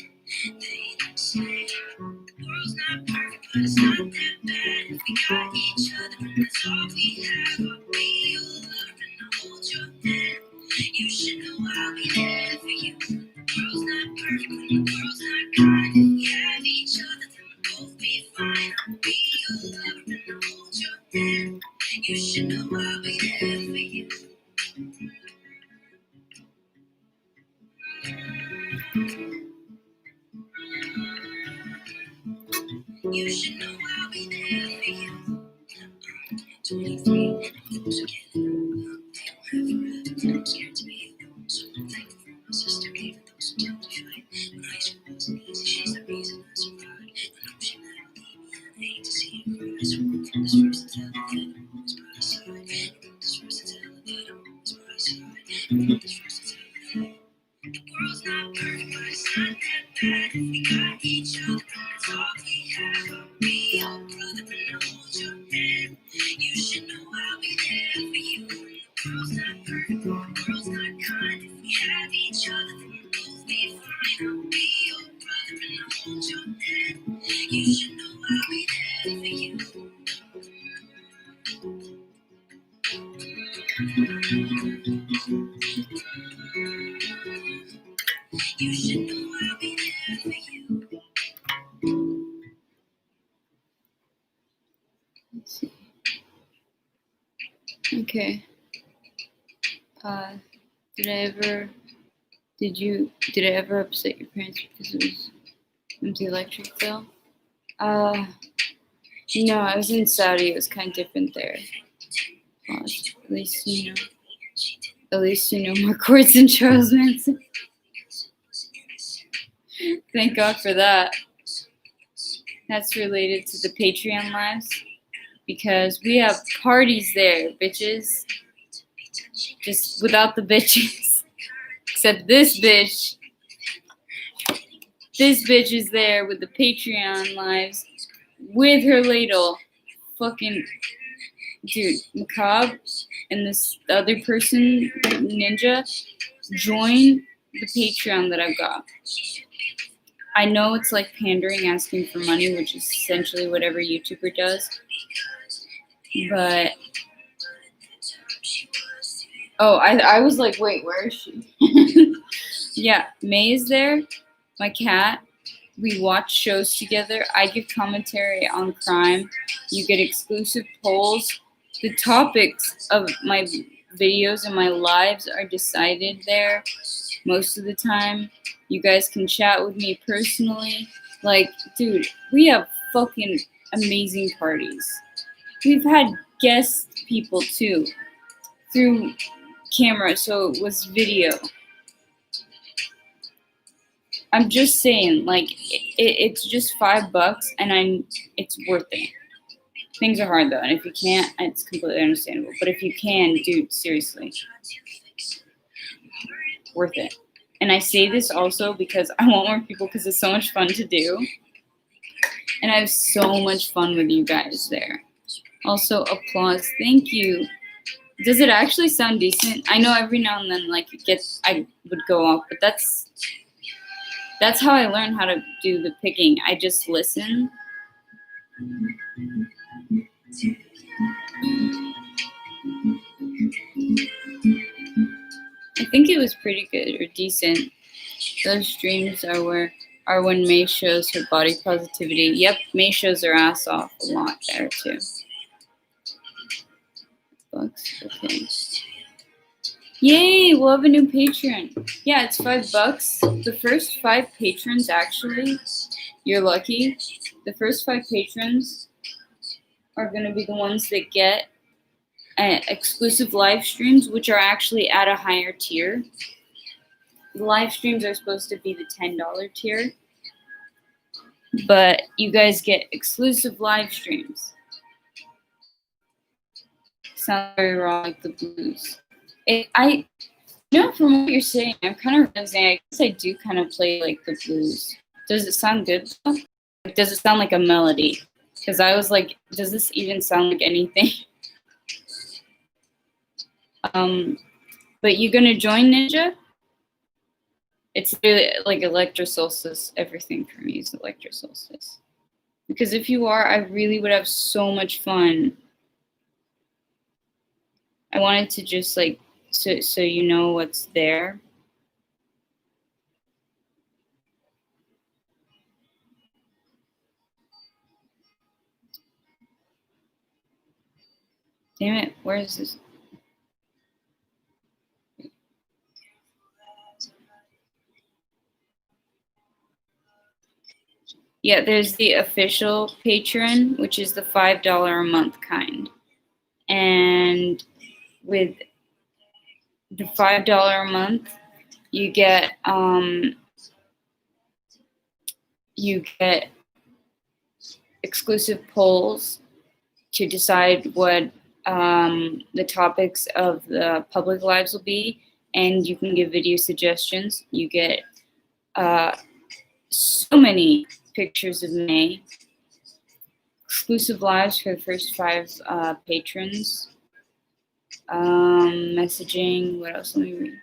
They didn't say the world's not perfect, but it's not that bad. If we got each other, and that's all we have. I'll be your lover, and I'll hold your hand. You should know I'll be there for you. The world's not perfect, and the world's not kind. If we have each other, then we'll both be fine. I'll be your lover, and I'll hold your hand. You should know I'll be there for you. You should know I'll be there for you. I'm 23, and things are getting old. They don't have forever, but I'm scared to be alone. So I'm thankful for my sister, even though sometimes we fight. When high school wasn't easy, she's the reason I survived. I know she never leave me, and I hate to see her cry. So I wrote this verse to tell her that I'm always by her side. I wrote this verse to tell her that I'm always by her side. I wrote this verse to tell her that the world's not perfect, but it's not that bad. If we got each other, and that's all we have. I'll be your brother, and I'll hold your hand. You should know I'll be there for you. The world's not perfect, the world's not kind. If we have each other, then we'll both be fine. I'll be your brother, and I'll hold your hand. You should know I'll be there for you. You should know I'll be there for you. Let's see. Okay. Did I ever upset your parents because it was empty electric bill? No, I was in Saudi. It was kind of different there. At least you know more chords than Charles Manson. Thank God for that. That's related to the Patreon lives because we have parties there, bitches. Just without the bitches. Except this bitch. This bitch is there with the Patreon lives with her ladle. Fucking dude, Macabre and this other person, Ninja, join the Patreon that I've got. I know it's like pandering, asking for money, which is essentially what every YouTuber does. But I was like, wait, where is she? Yeah, May is there, my cat. We watch shows together. I give commentary on crime. You get exclusive polls. The topics of my videos and my lives are decided there most of the time. You guys can chat with me personally. Like, dude, we have fucking amazing parties. We've had guest people too through camera, so it was video. I'm just saying, like, it's just $5, and it's worth it. Things are hard though, and if you can't, it's completely understandable. But if you can, dude, seriously. worth it. And I say this also because I want more people because it's so much fun to do. And I have so much fun with you guys there. Also, applause. Thank you. Does it actually sound decent? I know every now and then, like, I would go off, but that's how I learned how to do the picking. I just listen. I think it was pretty good or decent. Those streams are when May shows her body positivity. Yep, May shows her ass off a lot there too. Bucks, okay. Yay, we'll have a new patron. Yeah, it's $5. The first 5 patrons, actually, you're lucky. The first 5 patrons are going to be the ones that get exclusive live streams, which are actually at a higher tier. The live streams are supposed to be the $10 tier, but you guys get exclusive live streams. Sounds very raw, like the blues. From what you're saying, I'm kind of realizing I guess I do kind of play like the blues. Does it sound good though? Does it sound like a melody? Because I was like, does this even sound like anything? But you gonna join Ninja? It's really like Electro Solstice. Everything for me is Electro Solstice. Because if you are, I really would have so much fun. I wanted to just like, so you know what's there. Damn it, where is this? Yeah, there's the official patron, which is the $5 a month kind. And with the $5 a month, you get exclusive polls to decide what the topics of the public lives will be, and you can give video suggestions. You get so many pictures of May, exclusive lives for the first 5 patrons, messaging. What else? Let me read.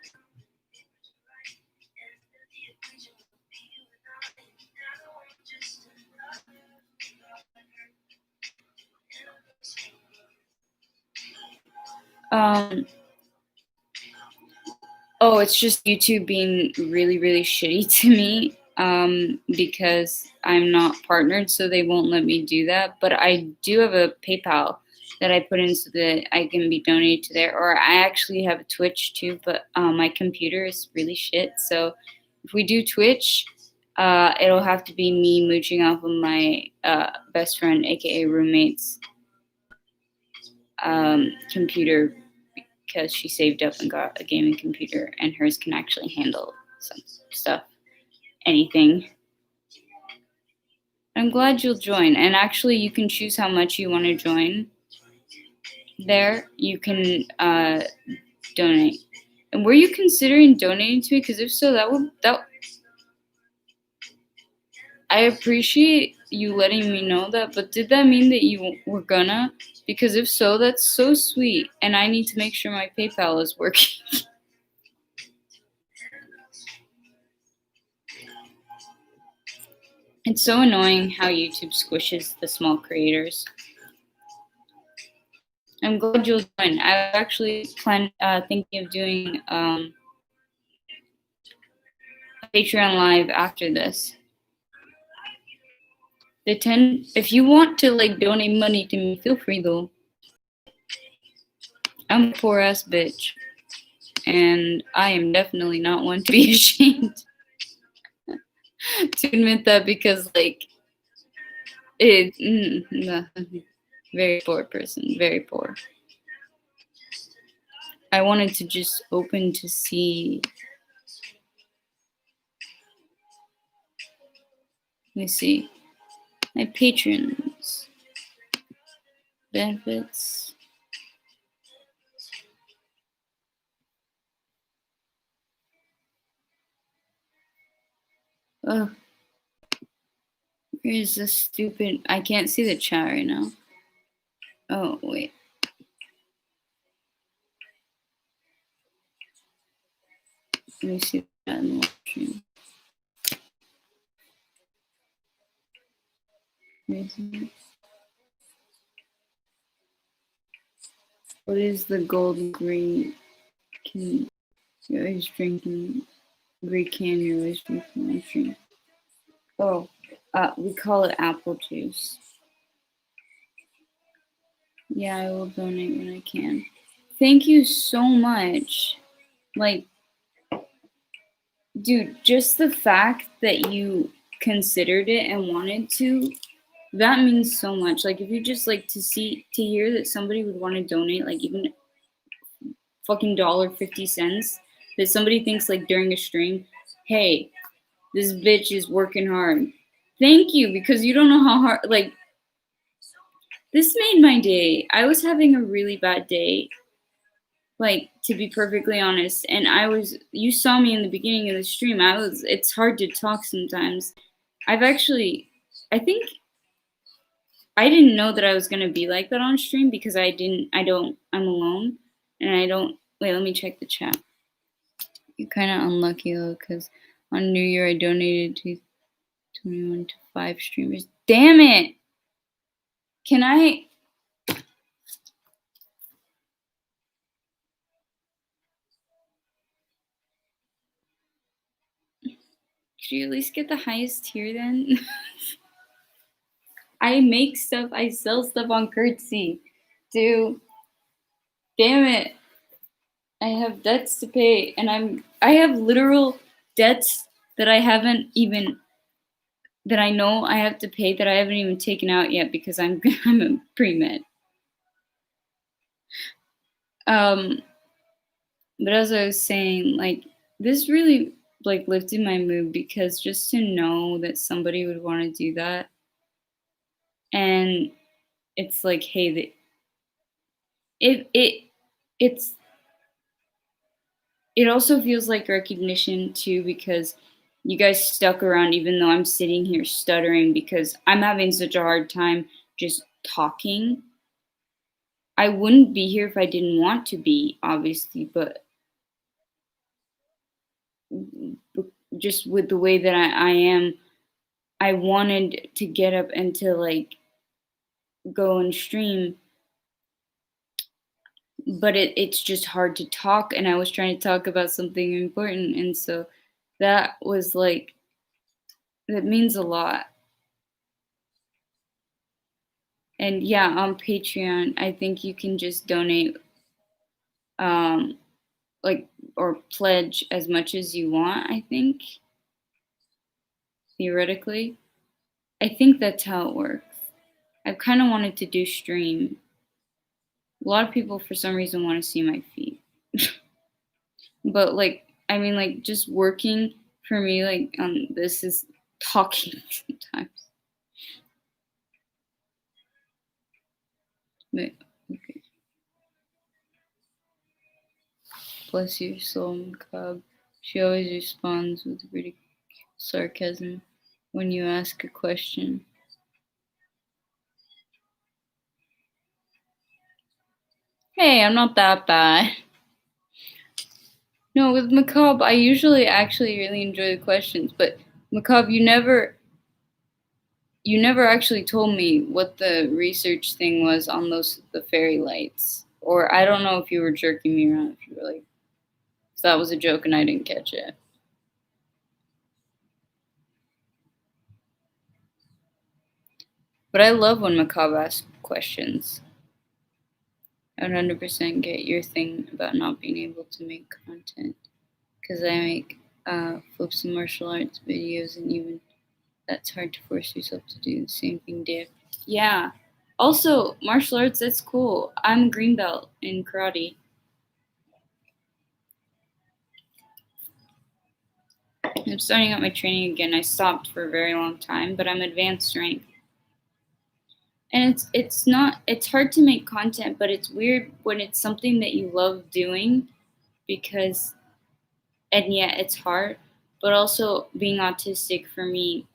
Oh, it's just YouTube being really, really shitty to me because I'm not partnered, so they won't let me do that. But I do have a PayPal that I put in so that I can be donated to there. Or I actually have a Twitch too, but my computer is really shit. So if we do Twitch, it'll have to be me mooching off of my best friend, aka roommate's computer, because she saved up and got a gaming computer, and hers can actually handle some stuff, anything. I'm glad you'll join, and actually you can choose how much you want to join. There, you can donate. And were you considering donating to me? Because if so, that I appreciate you letting me know that, but did that mean that you were gonna? Because if so, that's so sweet, and I need to make sure my PayPal is working. It's so annoying how YouTube squishes the small creators. I'm glad you'll join. I actually thinking of doing a Patreon live after this. If you want to like donate money to me, feel free though. I'm a poor ass bitch, and I am definitely not one to be ashamed to admit that, because like very poor person, very poor. I wanted to just open to see. Let me see. My patrons. Benefits. Ugh. Where is this stupid? I can't see the chat right now. Oh, wait. Let me see that in the live stream. What is the golden green can you're always drinking? Green can you're always drinking ice cream? Oh, we call it apple juice. Yeah, I will donate when I can. Thank you so much. Like, dude, just the fact that you considered it and wanted to, that means so much. Like, if you just like to hear that somebody would want to donate, like even fucking $1.50, that somebody thinks like during a stream, hey, this bitch is working hard. Thank you, because you don't know how hard, like, this made my day. I was having a really bad day, like, to be perfectly honest. And you saw me in the beginning of the stream. It's hard to talk sometimes. I think I didn't know that I was going to be like that on stream because I'm alone. And wait, let me check the chat. You're kind of unlucky though, because on New Year I donated to 21 to 5 streamers. Damn it! Can I? Could you at least get the highest tier then? I sell stuff on Curtsy. Dude, damn it. I have debts to pay, and I have literal debts that I know I have to pay that I haven't even taken out yet because I'm a pre-med. But as I was saying, like, this really like lifted my mood because just to know that somebody would want to do that, and it's like, hey, it also feels like recognition too, because you guys stuck around even though I'm sitting here stuttering because I'm having such a hard time just talking. I wouldn't be here if I didn't want to be, obviously, but just with the way that I am, I wanted to get up and to like go and stream, but it's just hard to talk, and I was trying to talk about something important, and so that was like, that means a lot. And yeah, on Patreon, I think you can just donate, like, or pledge as much as you want, I think, theoretically. I think that's how it works. I've kind of wanted to do stream. A lot of people, for some reason, want to see my feet. But, like, I mean, like, just working for me, like, this is talking sometimes. But, okay. Bless your soul, macabre. She always responds with ridicule, sarcasm when you ask a question. Hey, I'm not that bad. No, with Macabre, I usually actually really enjoy the questions, but Macabre, you never actually told me what the research thing was on the fairy lights. Or I don't know if you were jerking me around, if you were like, if that was a joke and I didn't catch it. But I love when Macabre asks questions. I would 100% get your thing about not being able to make content. Because I make flips and martial arts videos, and even that's hard to force yourself to do the same thing day after. Yeah. Also, martial arts, that's cool. I'm a green belt in karate. I'm starting out my training again. I stopped for a very long time, but I'm advanced strength. And it's hard to make content, but it's weird when it's something that you love doing, because, and yet it's hard. But also being autistic for me,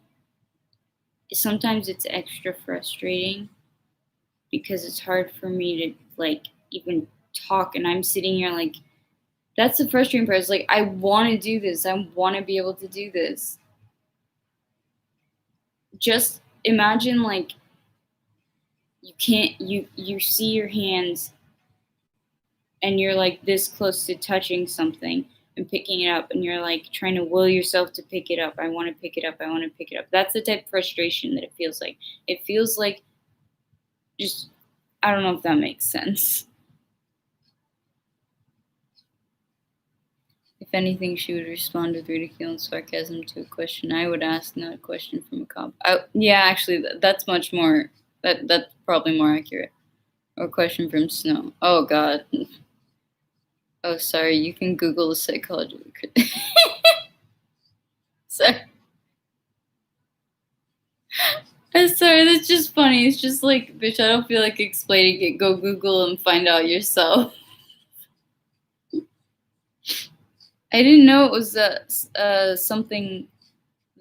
sometimes it's extra frustrating because it's hard for me to like even talk, and I'm sitting here like that's the frustrating part. It's like I want to do this. I want to be able to do this. Just imagine like you can't you see your hands and you're like this close to touching something and picking it up, and you're like trying to will yourself to pick it up. I want to pick it up. I want to pick it up. That's the type of frustration that it feels like. It feels like just, I don't know if that makes sense. If anything, she would respond with ridicule and sarcasm to a question I would ask, not a question from a cop. Yeah, actually, that's much more. That's probably more accurate. Or a question from Snow. Oh God. Oh, sorry. You can Google the psychology. Sorry. I'm sorry. That's just funny. It's just like, bitch, I don't feel like explaining it. Go Google and find out yourself. I didn't know it was something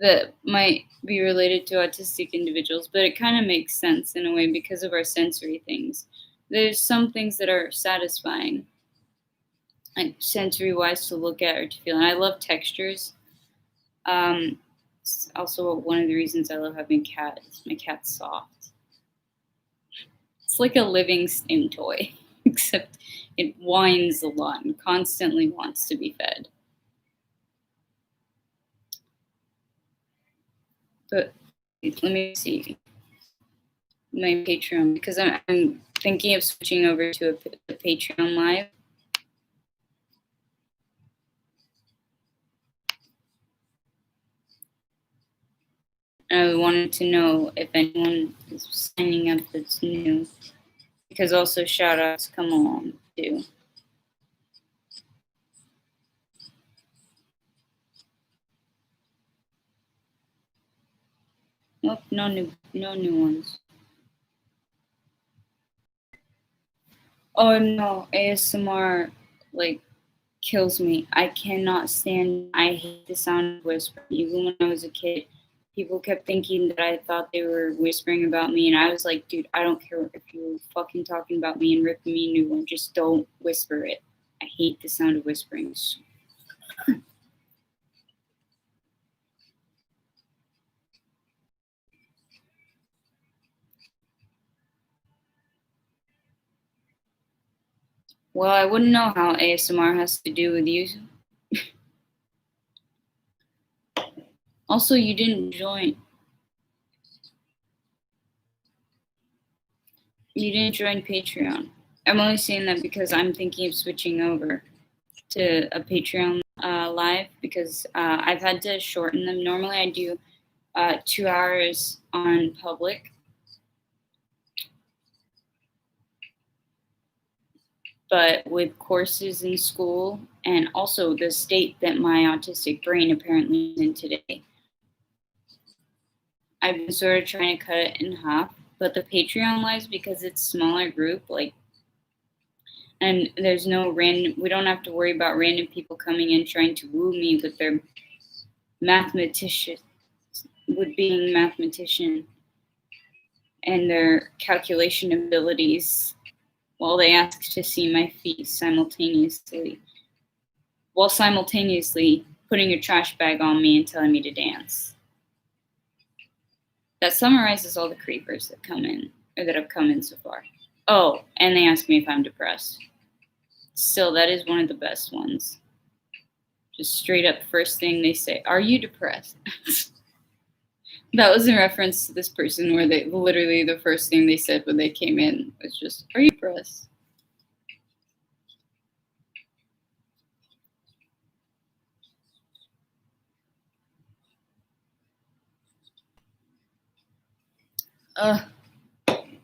that might be related to autistic individuals, but it kind of makes sense in a way because of our sensory things. There's some things that are satisfying, like sensory wise, to look at or to feel. And I love textures. It's also one of the reasons I love having cats. My cat's soft. It's like a living stim toy, except it whines a lot and constantly wants to be fed. But let me see my Patreon, because I'm thinking of switching over to a Patreon live. I wanted to know if anyone is signing up that's new, because also shout outs come along too. Nope, no new ones. Oh no, ASMR like kills me. I cannot stand. I hate the sound of whispering. Even when I was a kid, people kept thinking that I thought they were whispering about me, and I was like, dude, I don't care if you're fucking talking about me and ripping me a new one. Just don't whisper it. I hate the sound of whispering. Well, I wouldn't know how ASMR has to do with you. Also, you didn't join. You didn't join Patreon. I'm only saying that because I'm thinking of switching over to a Patreon live, because I've had to shorten them. Normally, I do 2 hours on public, but with courses in school and also the state that my autistic brain apparently is in today, I've been sort of trying to cut it in half. But the Patreon lives, because it's smaller group, like, and there's no random, we don't have to worry about random people coming in trying to woo me with their mathematician, with being mathematician and their calculation abilities, while they ask to see my feet simultaneously, while simultaneously putting a trash bag on me and telling me to dance. That summarizes all the creepers that come in, or that have come in so far. Oh, and they ask me if I'm depressed. Still, that is one of the best ones. Just straight up, first thing they say, "Are you depressed?" That was in reference to this person where they literally, the first thing they said when they came in was just, "Are you depressed?"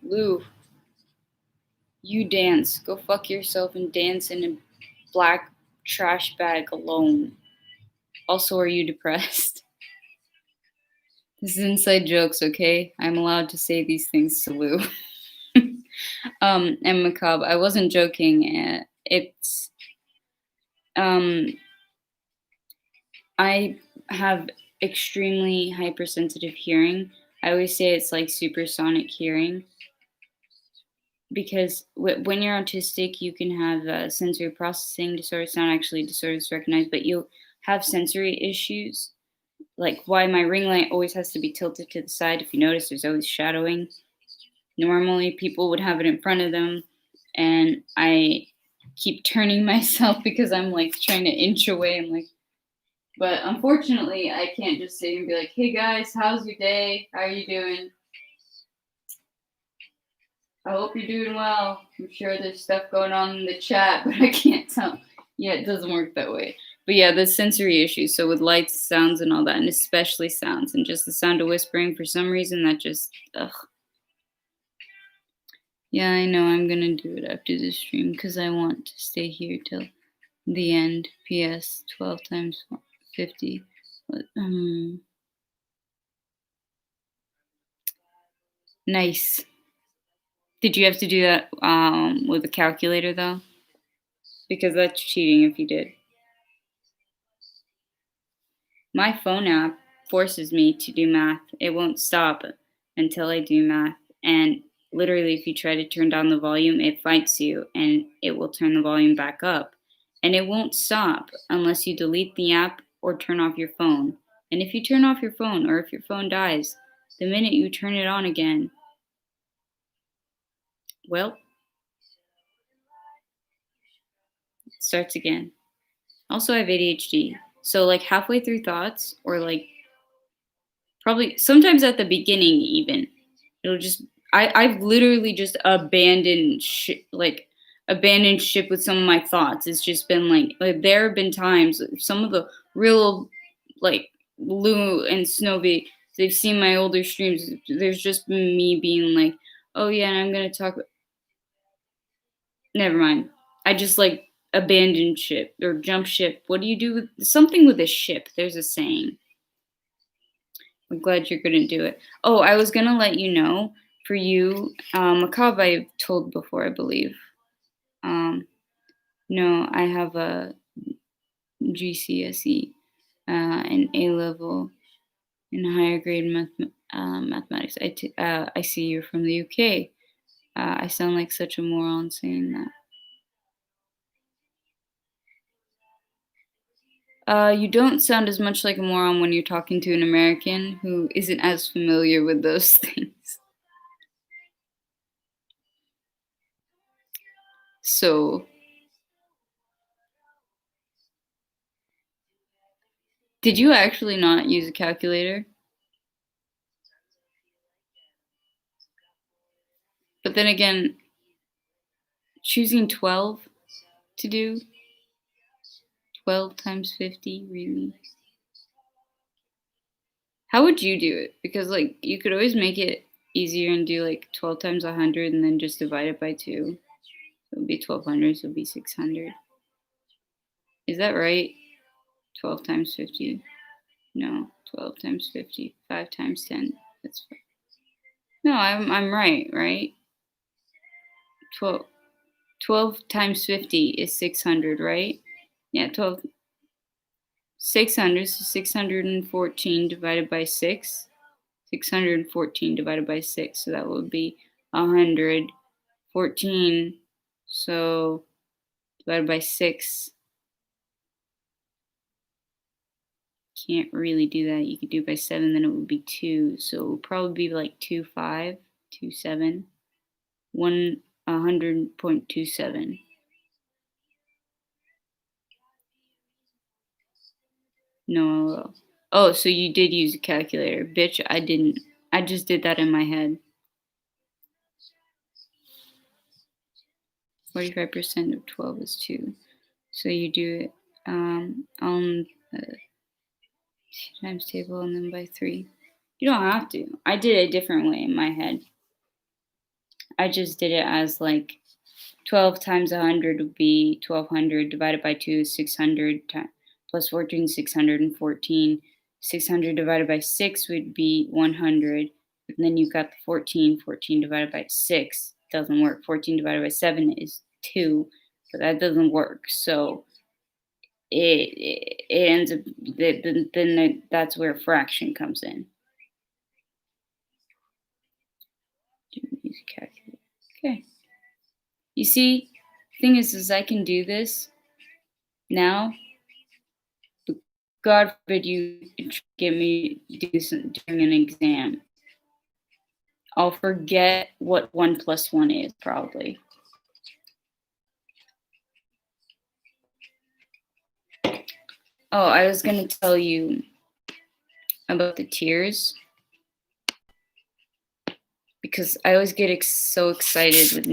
Lou, you dance. Go fuck yourself and dance in a black trash bag alone. Also, are you depressed? This is inside jokes, okay? I'm allowed to say these things to Lou. And Macabre, I wasn't joking. It's I have extremely hypersensitive hearing. I always say it's like supersonic hearing because when you're autistic, you can have sensory processing disorder. It's not actually disorders recognized, but you'll have sensory issues. Like why my ring light always has to be tilted to the side. If you notice, there's always shadowing. Normally, people would have it in front of them, and I keep turning myself because I'm like trying to inch away. I'm like, but unfortunately, I can't just sit and be like, "Hey guys, how's your day? How are you doing? I hope you're doing well." I'm sure there's stuff going on in the chat, but I can't tell. Yeah, it doesn't work that way. But yeah, the sensory issues. So with lights, sounds, and all that, and especially sounds, and just the sound of whispering, for some reason, that just, ugh. Yeah, I know I'm gonna do it after this stream because I want to stay here till the end. PS 12 times 50. Nice. Did you have to do that with a calculator though? Because that's cheating if you did. My phone app forces me to do math. It won't stop until I do math. And literally, if you try to turn down the volume, it fights you and it will turn the volume back up. And it won't stop unless you delete the app or turn off your phone. And if you turn off your phone or if your phone dies, the minute you turn it on again, well, it starts again. Also, I have ADHD. So, like halfway through thoughts, or like probably sometimes at the beginning, even it'll just I've literally just abandoned ship with some of my thoughts. It's just been like there have been times some of the real like Lou and Snowy, they've seen my older streams. There's just been me being like, oh yeah, and I'm gonna talk. Never mind. I just like abandoned ship or jump ship. What do you do with something with a ship? There's a saying. I'm glad you're gonna do it. Oh, I was gonna let you know for you, Macabre I've told before, I believe. No, I have a GCSE, an A level in higher grade mathematics. I see you're from the UK. I sound like such a moron saying that. You don't sound as much like a moron when you're talking to an American who isn't as familiar with those things. So, did you actually not use a calculator? But then again, choosing 12 to do 12 times 50, really? How would you do it? Because, like, you could always make it easier and do, like, 12 times 100 and then just divide it by 2. It would be 1200, so it would be 600. Is that right? 12 times 50. No, 12 times 50. 5 times 10. That's 5. No, I'm right, right? 12, 12 times 50 is 600, right? Yeah, 12. 600, so 614 divided by 6. 614 divided by 6, so that would be 114. So divided by 6. Can't really do that. You could do it by 7, then it would be 2. So it would probably be like 25, 27, 100.27. No. Oh, so you did use a calculator. Bitch, I didn't. I just did that in my head. 45% of 12 is 2. So you do it on the times table and then by 3. You don't have to. I did it a different way in my head. I just did it as like 12 times 100 would be 1200 divided by 2 is 600 plus 14 is 614. 600 divided by 6 would be 100. And then you've got the 14. 14 divided by 6 doesn't work. 14 divided by 7 is 2, but that doesn't work. So it ends up then that's where fraction comes in. Okay. You see, thing is I can do this now. But God forbid you get me do some during an exam. I'll forget what 1 + 1 is probably. Oh, I was gonna tell you about the tiers because I always get so excited with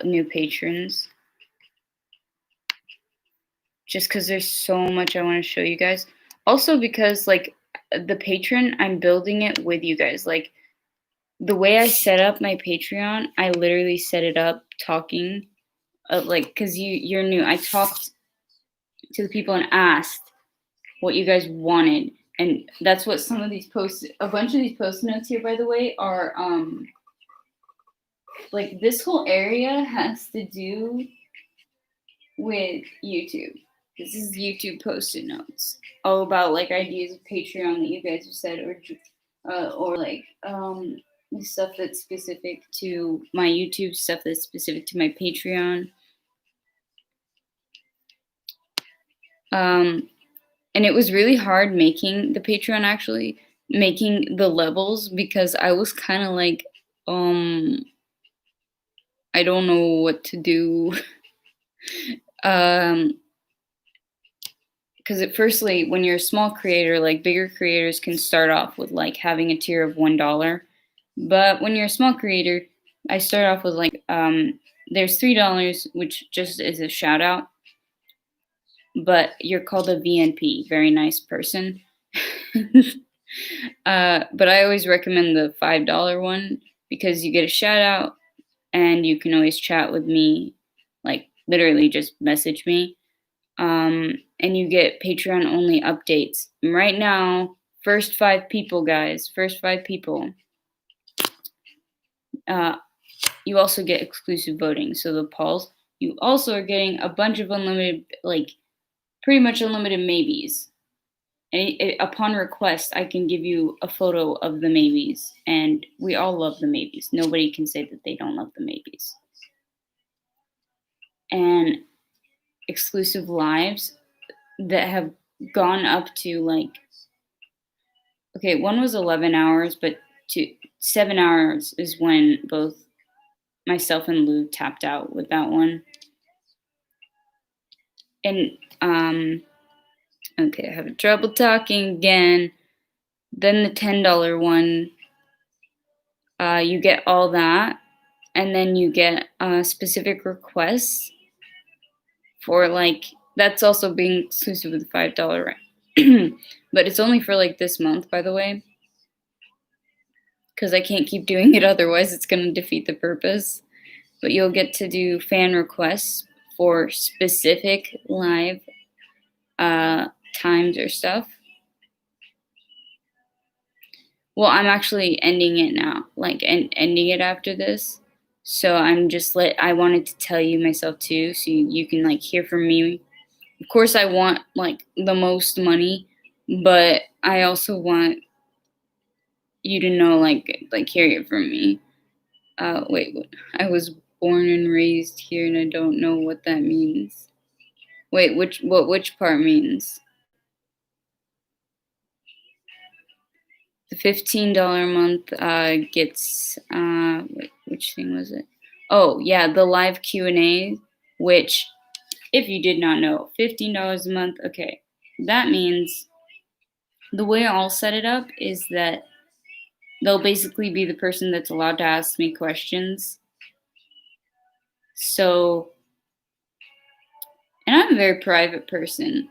new patrons. Just because there's so much I want to show you guys. Also because like the patron, I'm building it with you guys. Like the way I set up my Patreon, I literally set it up talking like because you're new. I talked to the people and asked what you guys wanted. And that's what some of these posts, a bunch of these post notes here, by the way, are like this whole area has to do with YouTube. This is YouTube post-it notes, all about like ideas of Patreon that you guys have said, or like stuff that's specific to my YouTube, stuff that's specific to my Patreon. And it was really hard making the Patreon, actually making the levels, because I was kind of like, I don't know what to do. Because firstly, when you're a small creator, like bigger creators can start off with like having a tier of $1. But when you're a small creator, I start off with like, there's $3, which just is a shout out. But you're called a VNP, very nice person. But I always recommend the $5 one because you get a shout out and you can always chat with me, like literally just message me. And you get Patreon only updates. Right now, first 5 people, guys, first 5 people. You also get exclusive voting. So the polls, you also are getting a bunch of unlimited, like pretty much unlimited maybes. And upon request, I can give you a photo of the maybes. And we all love the maybes. Nobody can say that they don't love the maybes. And exclusive lives that have gone up to like, okay, one was 11 hours, but 7 hours is when both myself and Lou tapped out with that one. And okay, I have trouble talking again. Then the $10 one, you get all that, and then you get specific requests for like, that's also being exclusive with the $5, right? But it's only for like this month, by the way, because I can't keep doing it, otherwise it's going to defeat the purpose. But you'll get to do fan requests for specific live times or stuff. Well, I'm actually ending it now, like ending it after this. So I'm just I wanted to tell you myself too, so you can like hear from me. Of course, I want like the most money, but I also want you to know, like hear it from me. Wait, what? I was born and raised here, and I don't know what that means. Wait, which part means? The $15 a month gets wait, which thing was it? Oh yeah, the live Q&A, which, if you did not know, $15 a month. Okay, that means the way I'll set it up is that they'll basically be the person that's allowed to ask me questions. So, and I'm a very private person.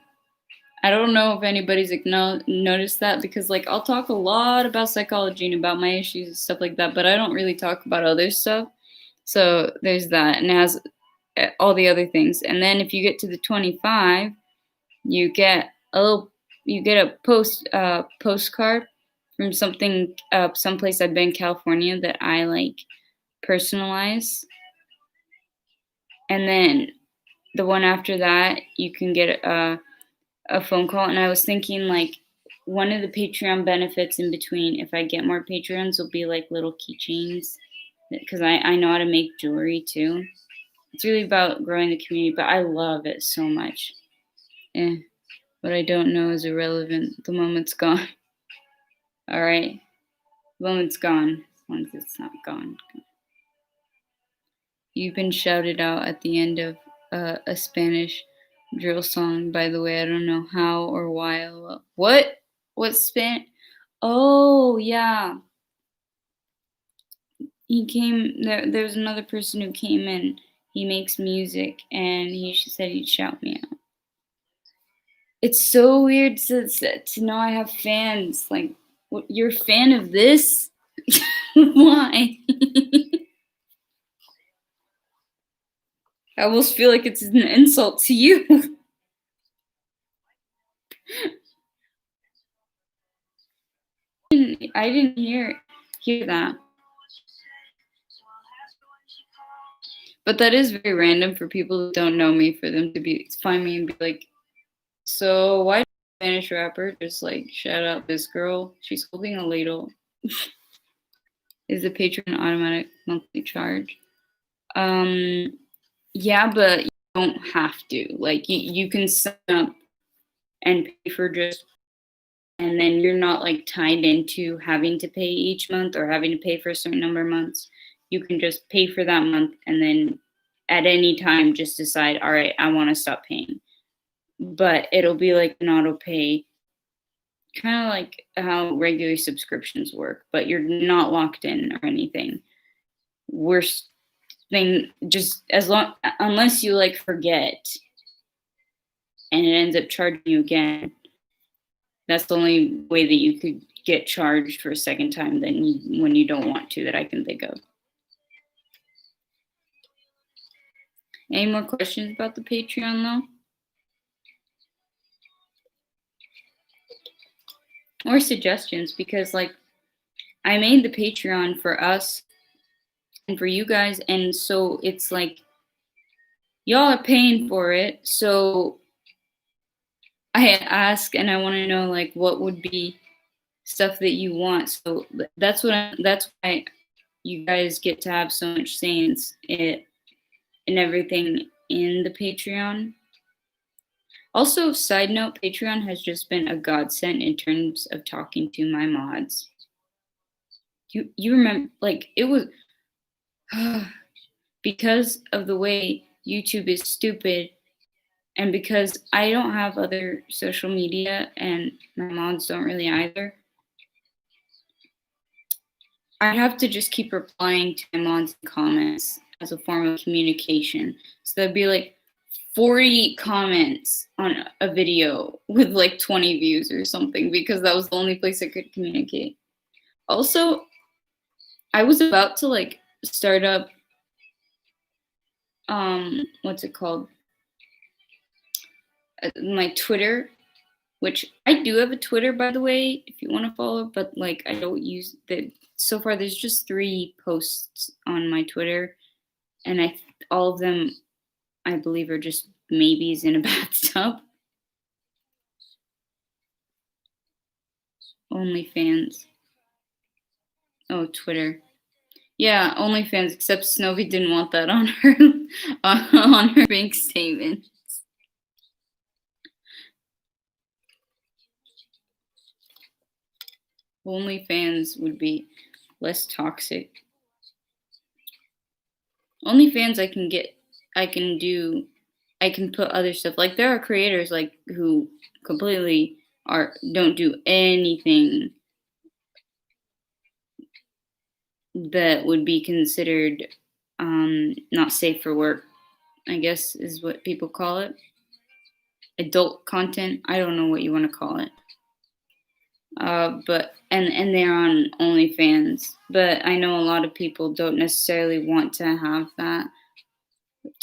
I don't know if anybody's noticed that, because like I'll talk a lot about psychology and about my issues and stuff like that, but I don't really talk about other stuff. So there's that, and it has all the other things. And then if you get to the 25, you get a postcard from someplace I've been in California that I like personalize. And then the one after that, you can get a phone call. And I was thinking, like, one of the Patreon benefits in between, if I get more Patreons, will be like little keychains, because I know how to make jewelry too. It's really about growing the community, but I love it so much. What I don't know is irrelevant. The moment's gone. All right. The moment's gone. Once it's not gone. You've been shouted out at the end of a Spanish drill song, by the way. I don't know how or why. What? What span? Oh, yeah. He came, there was another person who came in. He makes music, and he said he'd shout me out. It's so weird to know I have fans. Like, you're a fan of this? Why? I almost feel like it's an insult to you. I didn't hear that. But that is very random for people who don't know me, for them to find me and be like, so why did a Spanish rapper just like shout out this girl? She's holding a ladle. Is the Patreon automatic monthly charge? Yeah, but you don't have to. Like, you can sign up and pay for just, and then you're not like tied into having to pay each month or having to pay for a certain number of months. You can just pay for that month and then at any time just decide, all right, I want to stop paying. But it'll be like an auto pay, kind of like how regular subscriptions work, but you're not locked in or anything. Worst thing, just unless you like forget and it ends up charging you again. That's the only way that you could get charged for a second time when you don't want to, that I can think of. Any more questions about the Patreon though? Or suggestions, because like I made the Patreon for us and for you guys, and so it's like y'all are paying for it, so I ask and I want to know like what would be stuff that you want. So that's why you guys get to have so much say in it and everything in the Patreon. Also, side note, Patreon has just been a godsend in terms of talking to my mods. You remember, like, it was because of the way YouTube is stupid, and because I don't have other social media and my mods don't really either, I have to just keep replying to my mods' comments as a form of communication. So there'd be like 40 comments on a video with like 20 views or something, because that was the only place I could communicate. Also, I was about to like start up, what's it called? My Twitter, which I do have a Twitter, by the way, if you want to follow, but like I don't use the, so far there's just 3 posts on my Twitter, and all of them I believe are just maybes in a bathtub. OnlyFans. Oh, Twitter. Yeah, OnlyFans, except Snowy didn't want that on her on her bank statement. OnlyFans would be less toxic. OnlyFans I can put other stuff. Like there are creators like who completely don't do anything that would be considered not safe for work, I guess is what people call it. Adult content. I don't know what you want to call it. But they're on OnlyFans. But I know a lot of people don't necessarily want to have that.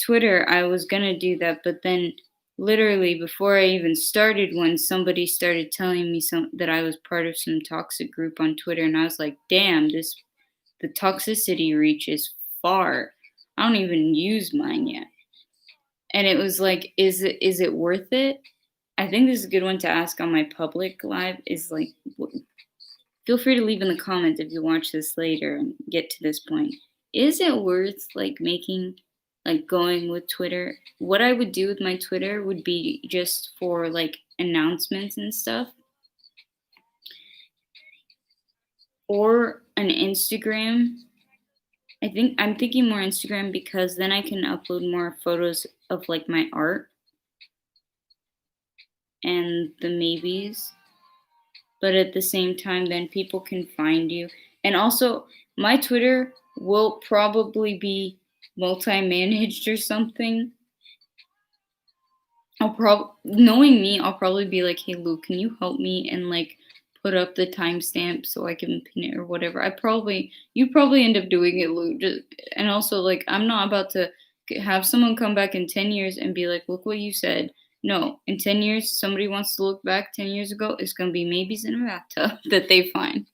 Twitter, I was gonna do that, but then literally before I even started, when somebody started telling me that I was part of some toxic group on Twitter, and I was like, damn, the toxicity reach is far. I don't even use mine yet. And it was like, is it worth it? I think this is a good one to ask on my public live. Is like, feel free to leave in the comments if you watch this later and get to this point. Is it worth like making, like going with Twitter? What I would do with my Twitter would be just for like announcements and stuff, or an Instagram. I'm thinking more Instagram, because then I can upload more photos of like my art and the maybes. But at the same time, then people can find you. And also, my Twitter will probably be multi-managed or something. Knowing me, I'll probably be like, hey Lou, can you help me and like put up the timestamp so I can pin it or whatever. You probably end up doing it, Lou. And also, like, I'm not about to have someone come back in 10 years and be like, look what you said. No, in 10 years, somebody wants to look back 10 years ago, it's going to be maybes in a bathtub that they find.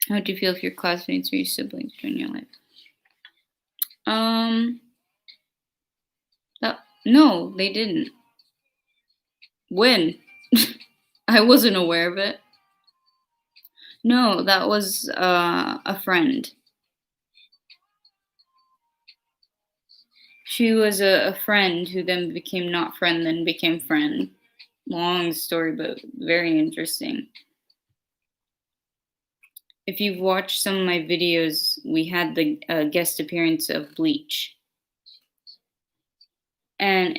How would you feel if your classmates or your siblings joined your life? No, they didn't. When? I wasn't aware of it. No, that was a friend. She was a friend who then became not friend, then became friend. Long story, but very interesting. If you've watched some of my videos, we had the guest appearance of Bleach. And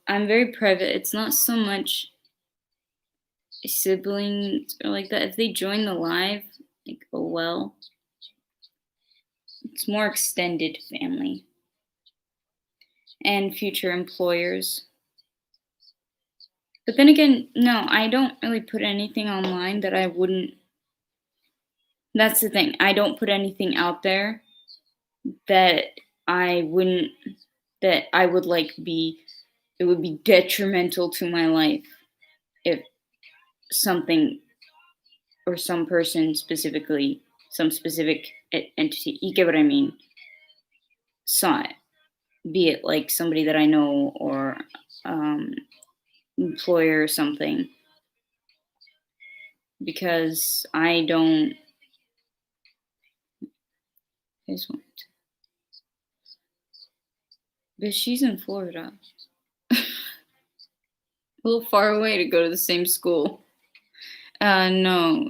I'm very private. It's not so much siblings or like that. If they join the live, like, oh well. It's more extended family and future employers. But then again, no, I don't really put anything online that I wouldn't. That's the thing. I don't put anything out there that I wouldn't, that I would like it would be detrimental to my life if something or some person specifically, some specific entity, you get what I mean, saw it. Be it like somebody that I know or employer or something. Because I don't. But she's in Florida. A little far away to go to the same school. No.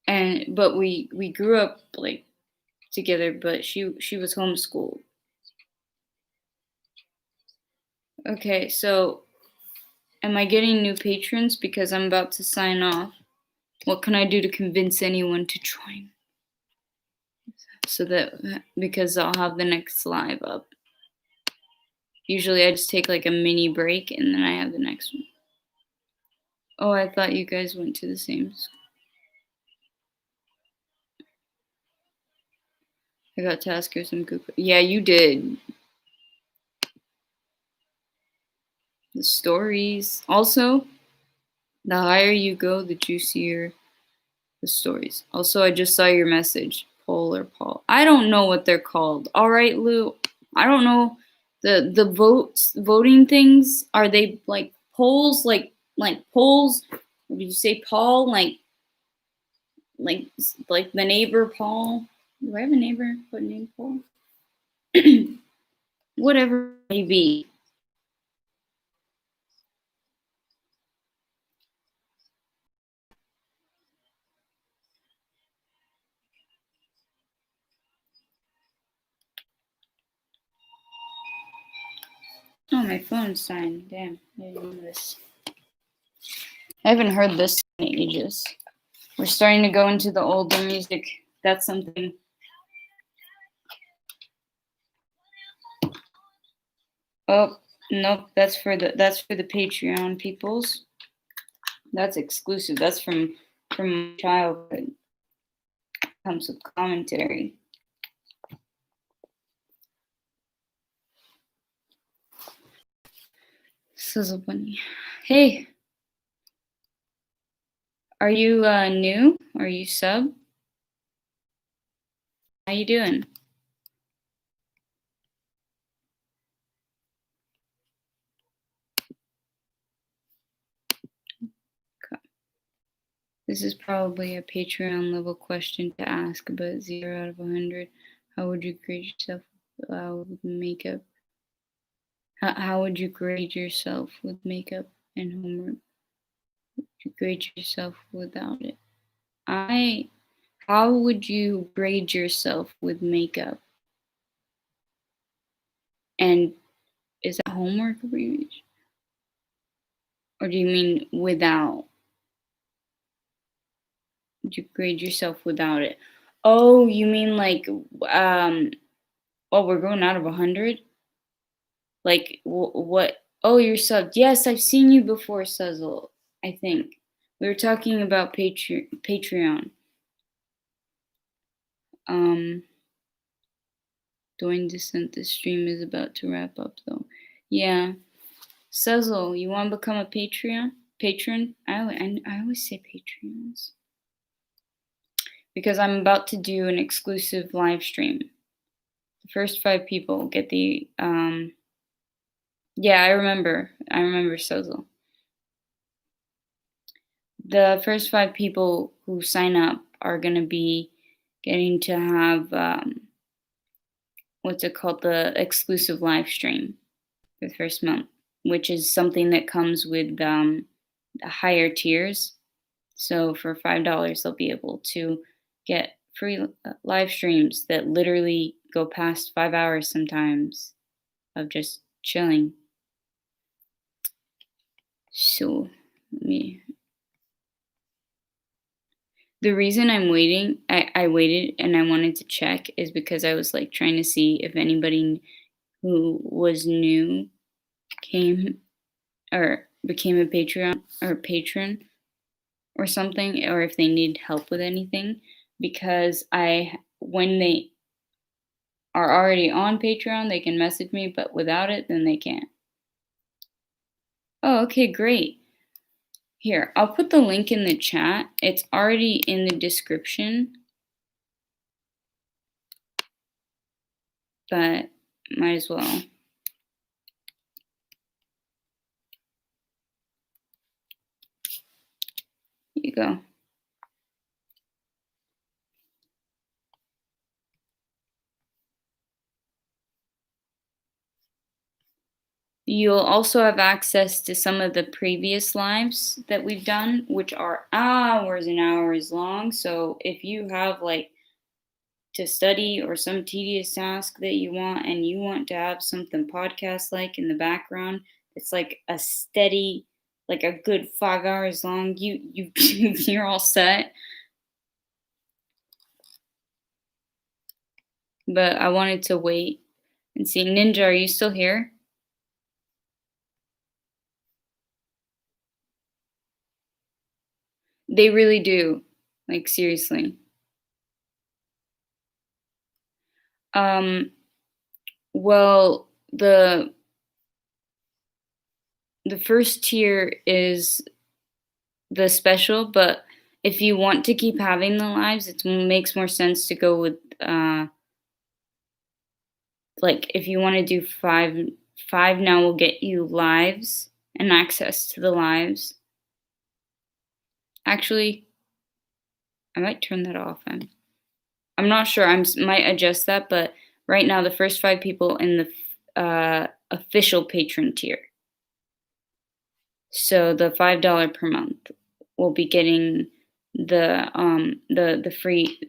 But we grew up like together, but she was homeschooled. Okay, so am I getting new patrons? Because I'm about to sign off. What can I do to convince anyone to join? So that, because I'll have the next live up. Usually I just take like a mini break and then I have the next one. Oh, I thought you guys went to the same school. I got to ask her some good. Yeah, you did. The stories. Also, the higher you go, the juicier the stories. Also, I just saw your message, Paul or Paul. I don't know what they're called. All right, Lou. I don't know. The voting things, are they like polls, like polls? Would you say Paul, like the neighbor Paul? Do I have a neighbor named Paul? Whatever it may be. Oh, my phone's dying. Damn, I didn't know this. I haven't heard this in ages. We're starting to go into the older music. That's something. Oh, nope, that's for the Patreon peoples. That's exclusive. That's from childhood. Comes with commentary. Sizzle Bunny. Hey. Are you new? Are you sub? How you doing? This is probably a Patreon level question to ask, but 0 out of 100. How would you grade yourself with makeup? How would you grade yourself with makeup and homework? Would you grade yourself without it? How would you grade yourself with makeup? And is that homework abbreviation? Or do you mean without? Would you grade yourself without it? Oh, you mean like, oh, we're going out of 100? Like, what? Oh, you're subbed. Yes, I've seen you before, Suzzle, I think. We were talking about Patreon. Doing Descent, the stream is about to wrap up, though. Yeah. Suzzle, you want to become a patron? I always say Patreons. Because I'm about to do an exclusive live stream. The first 5 people get the, yeah, I remember Suzzle. The first 5 people who sign up are going to be getting to have, what's it called, the exclusive live stream for the first month, which is something that comes with the higher tiers. So for $5, they'll be able to get free live streams that literally go past 5 hours sometimes of just chilling. So the reason I'm waiting, I waited and I wanted to check is because I was like trying to see if anybody who was new came or became a Patreon or patron or something, or if they need help with anything, because when they are already on Patreon, they can message me, but without it, then they can't. Oh, okay, great. Here, I'll put the link in the chat. It's already in the description, but might as well. Here you go. You'll also have access to some of the previous lives that we've done, which are hours and hours long. So if you have like to study or some tedious task that you want and you want to have something podcast like in the background, it's like a steady, like a good 5 hours long, you're all set. But I wanted to wait and see. Ninja, are you still here? They really do. Like, seriously. Well, the first tier is the special, but if you want to keep having the lives, it makes more sense to go with like if you want to do 5 now will get you lives and access to the lives. Actually, I might turn that off. I'm not sure. Might adjust that, but right now the first 5 people in the official patron tier. So the $5 per month will be getting the free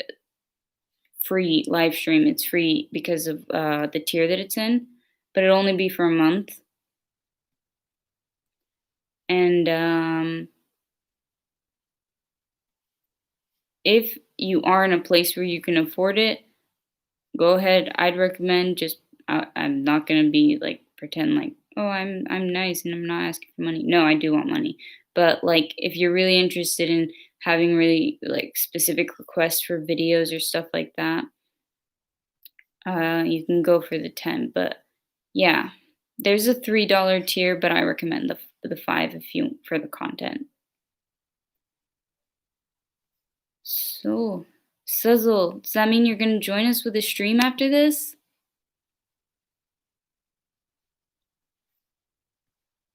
live stream. It's free because of the tier that it's in, but it'll only be for a month. And if you are in a place where you can afford it, go ahead. I'd recommend just I'm not gonna be like pretend like, oh, I'm nice and I'm not asking for money. No, I do want money. But like if you're really interested in having really like specific requests for videos or stuff like that, you can go for the 10. But yeah, there's a $3 tier, but I recommend the 5 if you for the content. So, Sizzle, does that mean you're gonna join us with a stream after this?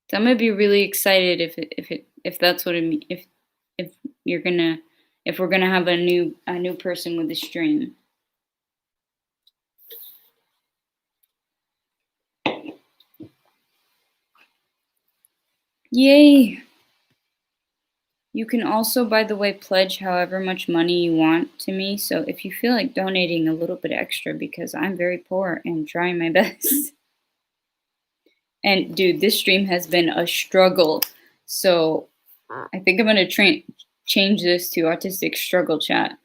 So I'm gonna be really excited if that's what it means. If if we're gonna have a new person with the stream. Yay! You can also, by the way, pledge however much money you want to me. So if you feel like donating a little bit extra, because I'm very poor and trying my best. And dude, this stream has been a struggle. So I think I'm gonna change this to Autistic Struggle Chat.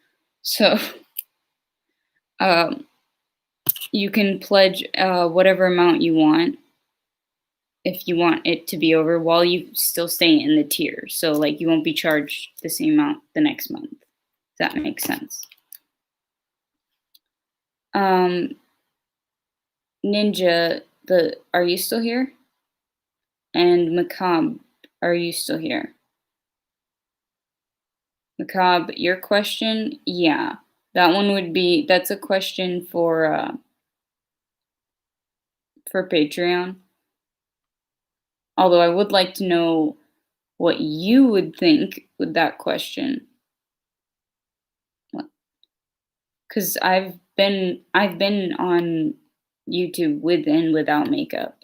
So you can pledge whatever amount you want if you want it to be over while you still stay in the tier. So like you won't be charged the same amount the next month. If that makes sense. Ninja, are you still here? And Macabre, are you still here? Macabre, your question, yeah. That one would be, that's a question for Patreon. Although I would like to know what you would think with that question. Because I've been on YouTube with and without makeup.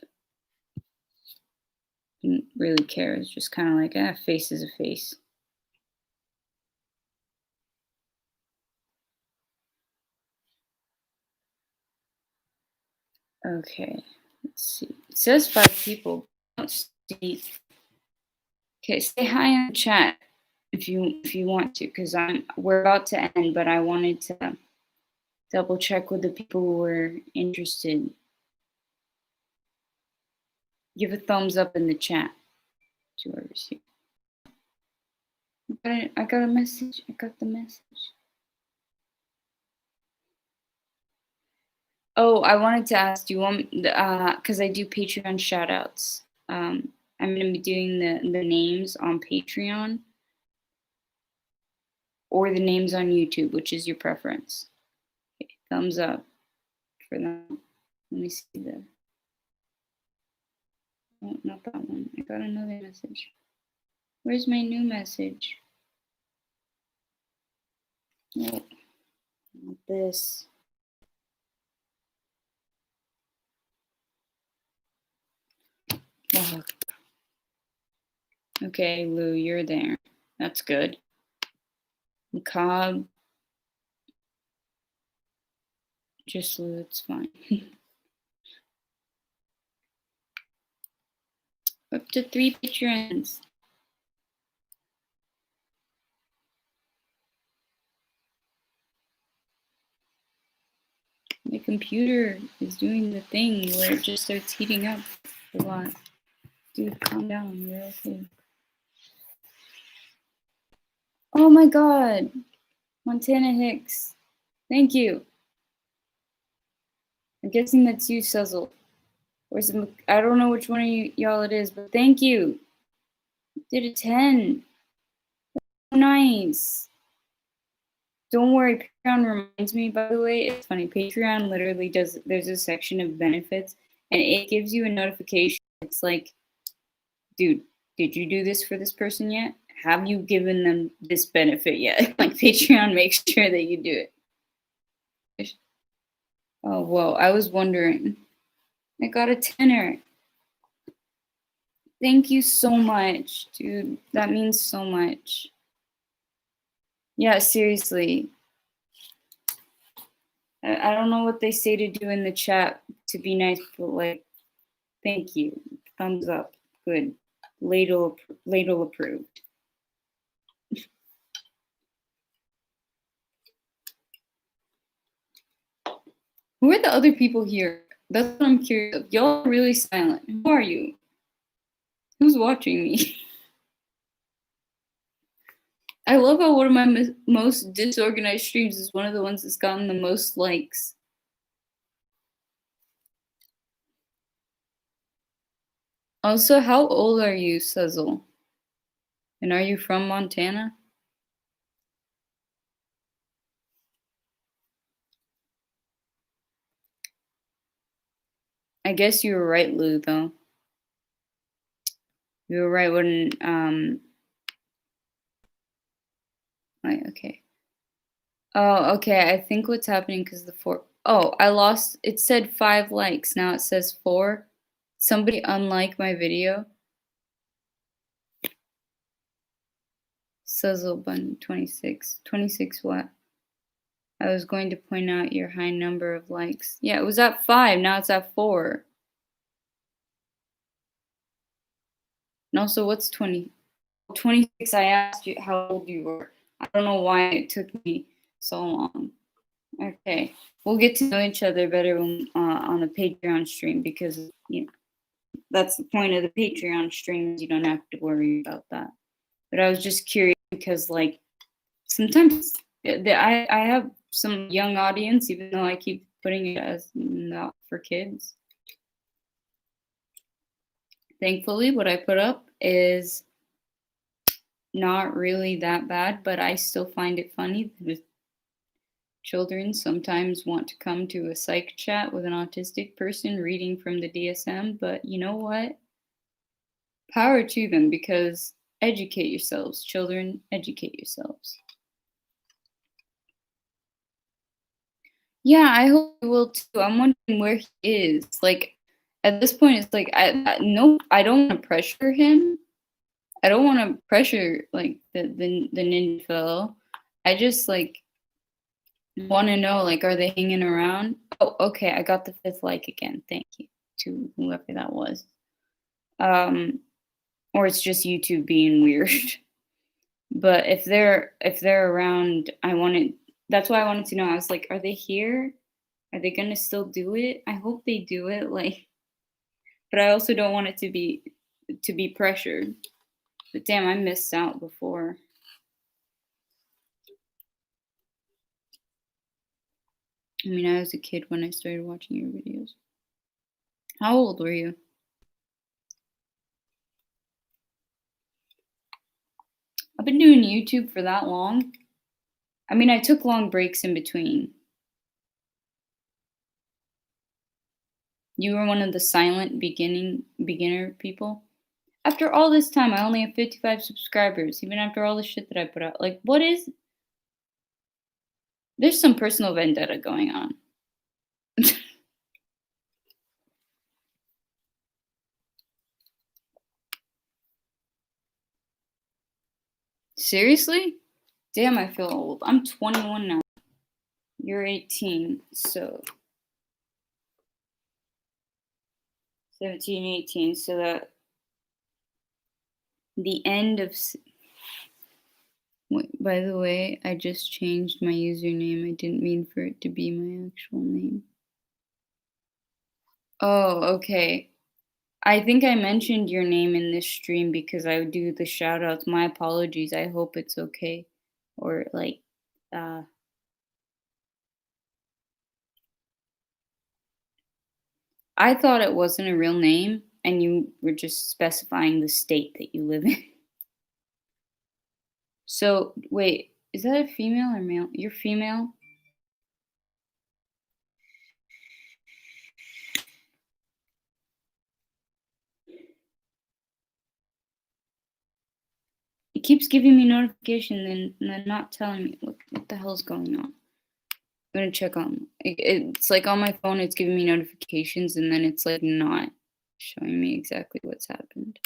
Didn't really care. It's just kind of like, a face is a face. Okay, let's see. It says 5 people. Let's see. Okay, say hi in the chat if you want to, because we're about to end, but I wanted to double check with the people who were interested. Give a thumbs up in the chat to whoever's here. I got a message. I got the message. Oh, I wanted to ask, do you want, because I do Patreon shout outs. I'm going to be doing the names on Patreon or the names on YouTube, which is your preference. Okay, thumbs up for that. Let me see the, oh, not that one. I got another message. Where's my new message? No, not this. Oh. Okay, Lou, you're there. That's good. Macabre. Just Lou, it's fine. Up to 3 patrons. My computer is doing the thing where it just starts heating up a lot. Dude, calm down. You're okay. Oh my god. Montana Hicks. Thank you. I'm guessing that's you, Suzzle. I don't know which one of y'all it is, but thank you. Did a 10. Nice. Don't worry, Patreon reminds me, by the way, it's funny. Patreon literally there's a section of benefits, and it gives you a notification. It's like, dude, did you do this for this person yet? Have you given them this benefit yet? Like, Patreon makes sure that you do it. Oh, whoa, I was wondering. I got a 10er. Thank you so much, dude. That means so much. Yeah, seriously. I don't know what they say to do in the chat to be nice, but like, thank you. Thumbs up. Good. Ladle approved. Who are the other people here? That's what I'm curious of. Y'all are really silent. Who are you? Who's watching me? I love how one of my most disorganized streams is one of the ones that's gotten the most likes. Also, how old are you, Suzzle? And are you from Montana? I guess you were right, Lou, though. You were right when Wait, okay. Oh, okay. I think what's happening because the four. Oh, I lost. It said 5 likes. Now it says 4. Somebody unlike my video. Sizzle button 26. 26 what? I was going to point out your high number of likes. Yeah, it was at 5. Now it's at 4. And also, what's 20? 26. I asked you how old you were. I don't know why it took me so long. Okay, we'll get to know each other better when, on a Patreon stream because that's the point of the Patreon stream. You don't have to worry about that. But I was just curious because, like, sometimes I have some young audience, even though I keep putting it as not for kids. Thankfully, what I put up is not really that bad, but I still find it funny that children sometimes want to come to a psych chat with an autistic person reading from the DSM, but you know what? Power to them because educate yourselves, children, educate yourselves. Yeah, I hope he will too. I'm wondering where he is. Like, at this point, it's like no, I don't want to pressure him. I don't want to pressure like the ninja fellow. I just like want to know, like, are they hanging around? Oh, okay, I got the 5th like again. Thank you to whoever that was. Or it's just YouTube being weird. But if they're around, that's why I wanted to know. I was like, are they here? Are they gonna still do it? I hope they do it, like, but I also don't want it to be pressured. But damn, I missed out before. I mean, I was a kid when I started watching your videos. How old were you? I've been doing YouTube for that long. I mean, I took long breaks in between. You were one of the silent beginner people. After all this time, I only have 55 subscribers, even after all the shit that I put out. Like, what is. There's some personal vendetta going on. Seriously? Damn, I feel old. I'm 21 now. You're 18, so 17, 18. So that the end of. Wait, by the way, I just changed my username. I didn't mean for it to be my actual name. Oh, okay. I think I mentioned your name in this stream because I would do the shout outs. My apologies. I hope it's okay. Or like I thought it wasn't a real name and you were just specifying the state that you live in. So, wait, is that a female or male? You're female? It keeps giving me notification and then not telling me what the hell's going on. I'm gonna check on it's like on my phone it's giving me notifications and then it's like not showing me exactly what's happened.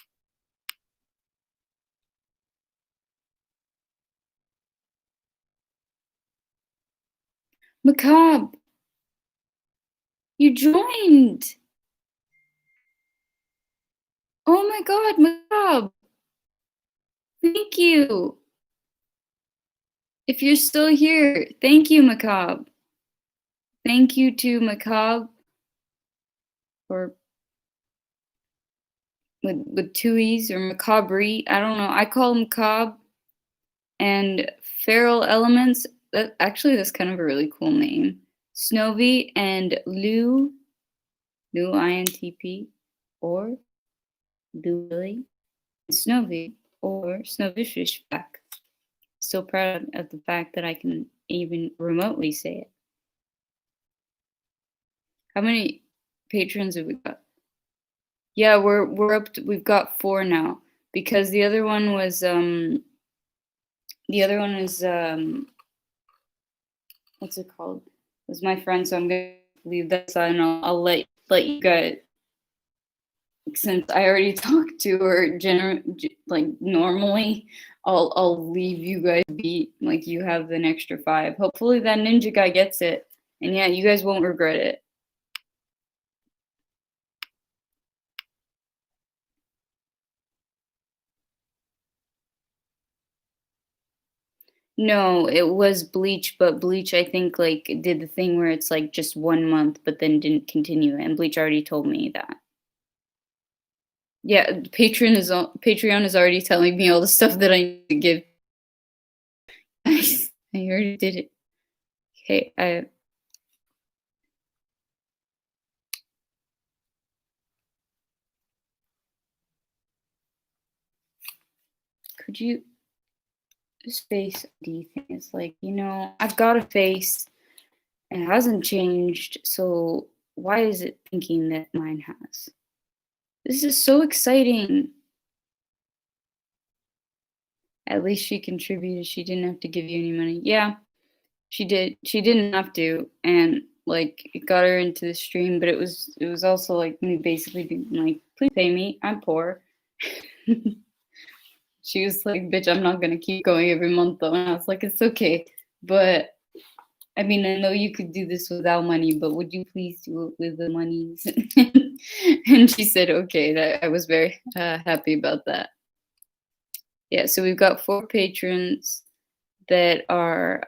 Macabre, you joined. Oh my god, Macabre. Thank you. If you're still here, thank you, Macabre. Thank you to Macabre or with 2 E's or Macabre. I don't know. I call him Cobb. And Feral Elements, that's kind of a really cool name. Snowy and Lou INTP, or Dooley, Snowy, or Snowfishback. So proud of the fact that I can even remotely say it. How many patrons have we got? Yeah, we're up to, we've got 4 now because the other one was The other one is what's it called? It was my friend, so I'm gonna leave that aside and I'll let you guys, since I already talked to her like normally, I'll leave you guys be, like you have an extra 5. Hopefully that ninja guy gets it. And yeah, you guys won't regret it. No, it was Bleach, but Bleach I think like did the thing where it's like just 1 month, but then didn't continue, and Bleach already told me that. Yeah, Patreon is already telling me all the stuff that I need to give. Nice. I already did it. Okay, could you, this face ID thing is like, I've got a face. It hasn't changed, so why is it thinking that mine has? This is so exciting. At least she contributed. She didn't have to give you any money. Yeah, she did. She didn't have to, and like it got her into the stream, but it was also like me basically being like, please pay me. I'm poor. She was like, bitch, I'm not gonna keep going every month though. And I was like, it's okay. But I mean, I know you could do this without money, but would you please do it with the money? And she said, okay. That I was very happy about that. Yeah, so we've got 4 patrons that are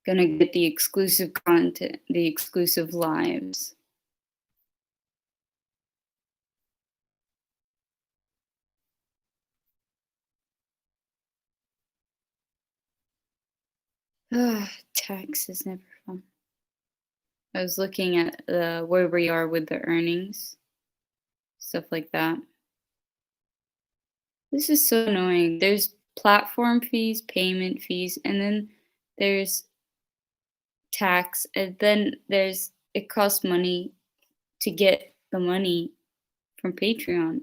gonna get the exclusive content, the exclusive lives. Tax is never fun. I was looking at where we are with the earnings, stuff like that. This is so annoying. There's platform fees, payment fees, and then there's tax, and then it costs money to get the money from Patreon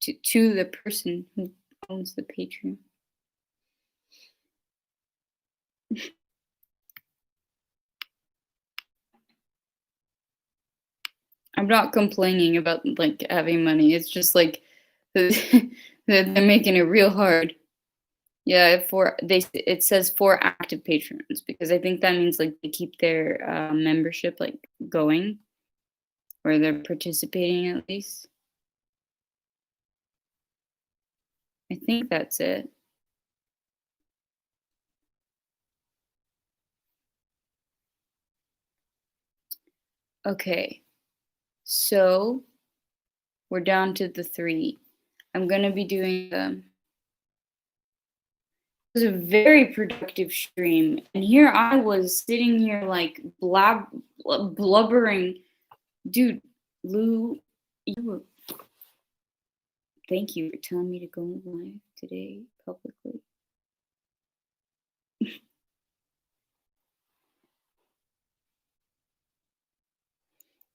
to the person who owns the Patreon. I'm not complaining about like having money. It's just like they're making it real hard. Yeah, it says 4 active patrons, because I think that means like they keep their membership like going, or they're participating at least. I think that's it. Okay, so we're down to the 3. I'm gonna be doing them. It was a very productive stream, and here I was sitting here like blubbering. Dude, Lou, thank you for telling me to go live today publicly.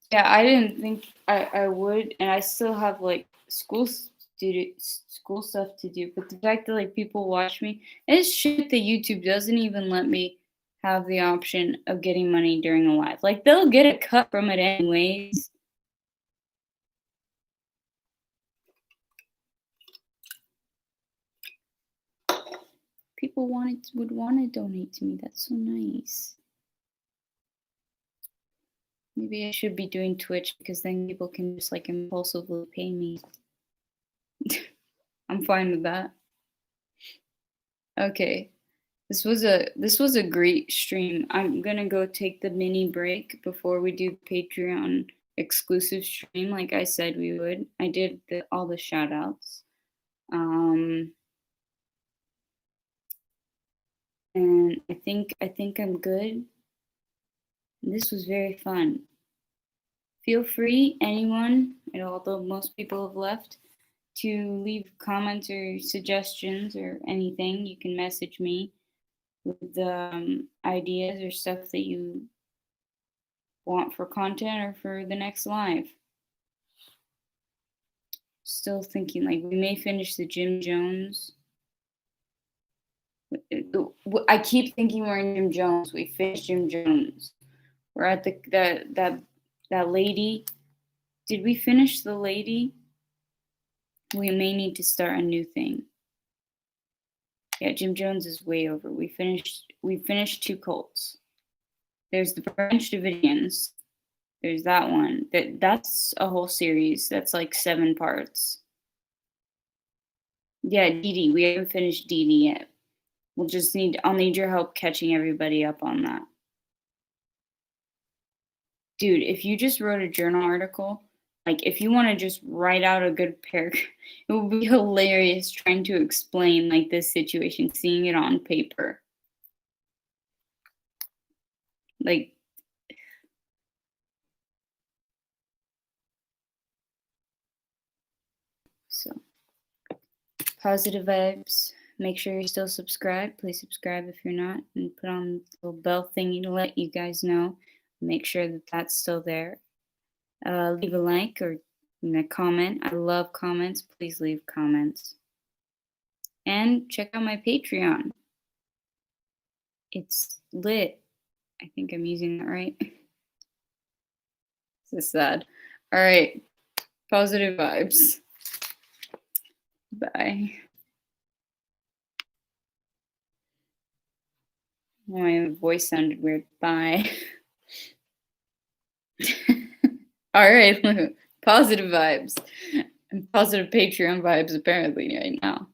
Yeah, I didn't think I would, and I still have like school stuff to do. But the fact that like people watch me, and it's shit that YouTube doesn't even let me have the option of getting money during a live. Like they'll get a cut from it anyways. People would want to donate to me. That's so nice. Maybe I should be doing Twitch, because then people can just like impulsively pay me. I'm fine with that. Okay. This was a great stream. I'm gonna go take the mini break before we do Patreon exclusive stream, like I said we would. I did all the shout outs. And I think I'm good. This was very fun. Feel free, anyone, although most people have left, to leave comments or suggestions or anything. You can message me with ideas or stuff that you want for content or for the next live. Still thinking, like, we may finish the Jim Jones. I keep thinking we're in Jim Jones. We finished Jim Jones. We're at that lady. Did we finish the lady? We may need to start a new thing. Yeah, Jim Jones is way over. We finished Two Cults. There's the Branch Davidians. There's that one. That's a whole series. That's like 7 parts. Yeah, Dee Dee. We haven't finished Dee Dee yet. I'll need your help catching everybody up on that. Dude, if you just wrote a journal article, like if you want to just write out a good paragraph, it would be hilarious trying to explain like this situation, seeing it on paper. Like, so positive vibes. Make sure you're still subscribed. Please subscribe if you're not, and put on the little bell thingy to let you guys know. Make sure that that's still there. Leave a like or a comment. I love comments. Please leave comments. And check out my Patreon. It's lit. I think I'm using that right. This is sad. All right. Positive vibes. Bye. Oh, my voice sounded weird. Bye. All right. Positive vibes. And positive Patreon vibes apparently right now.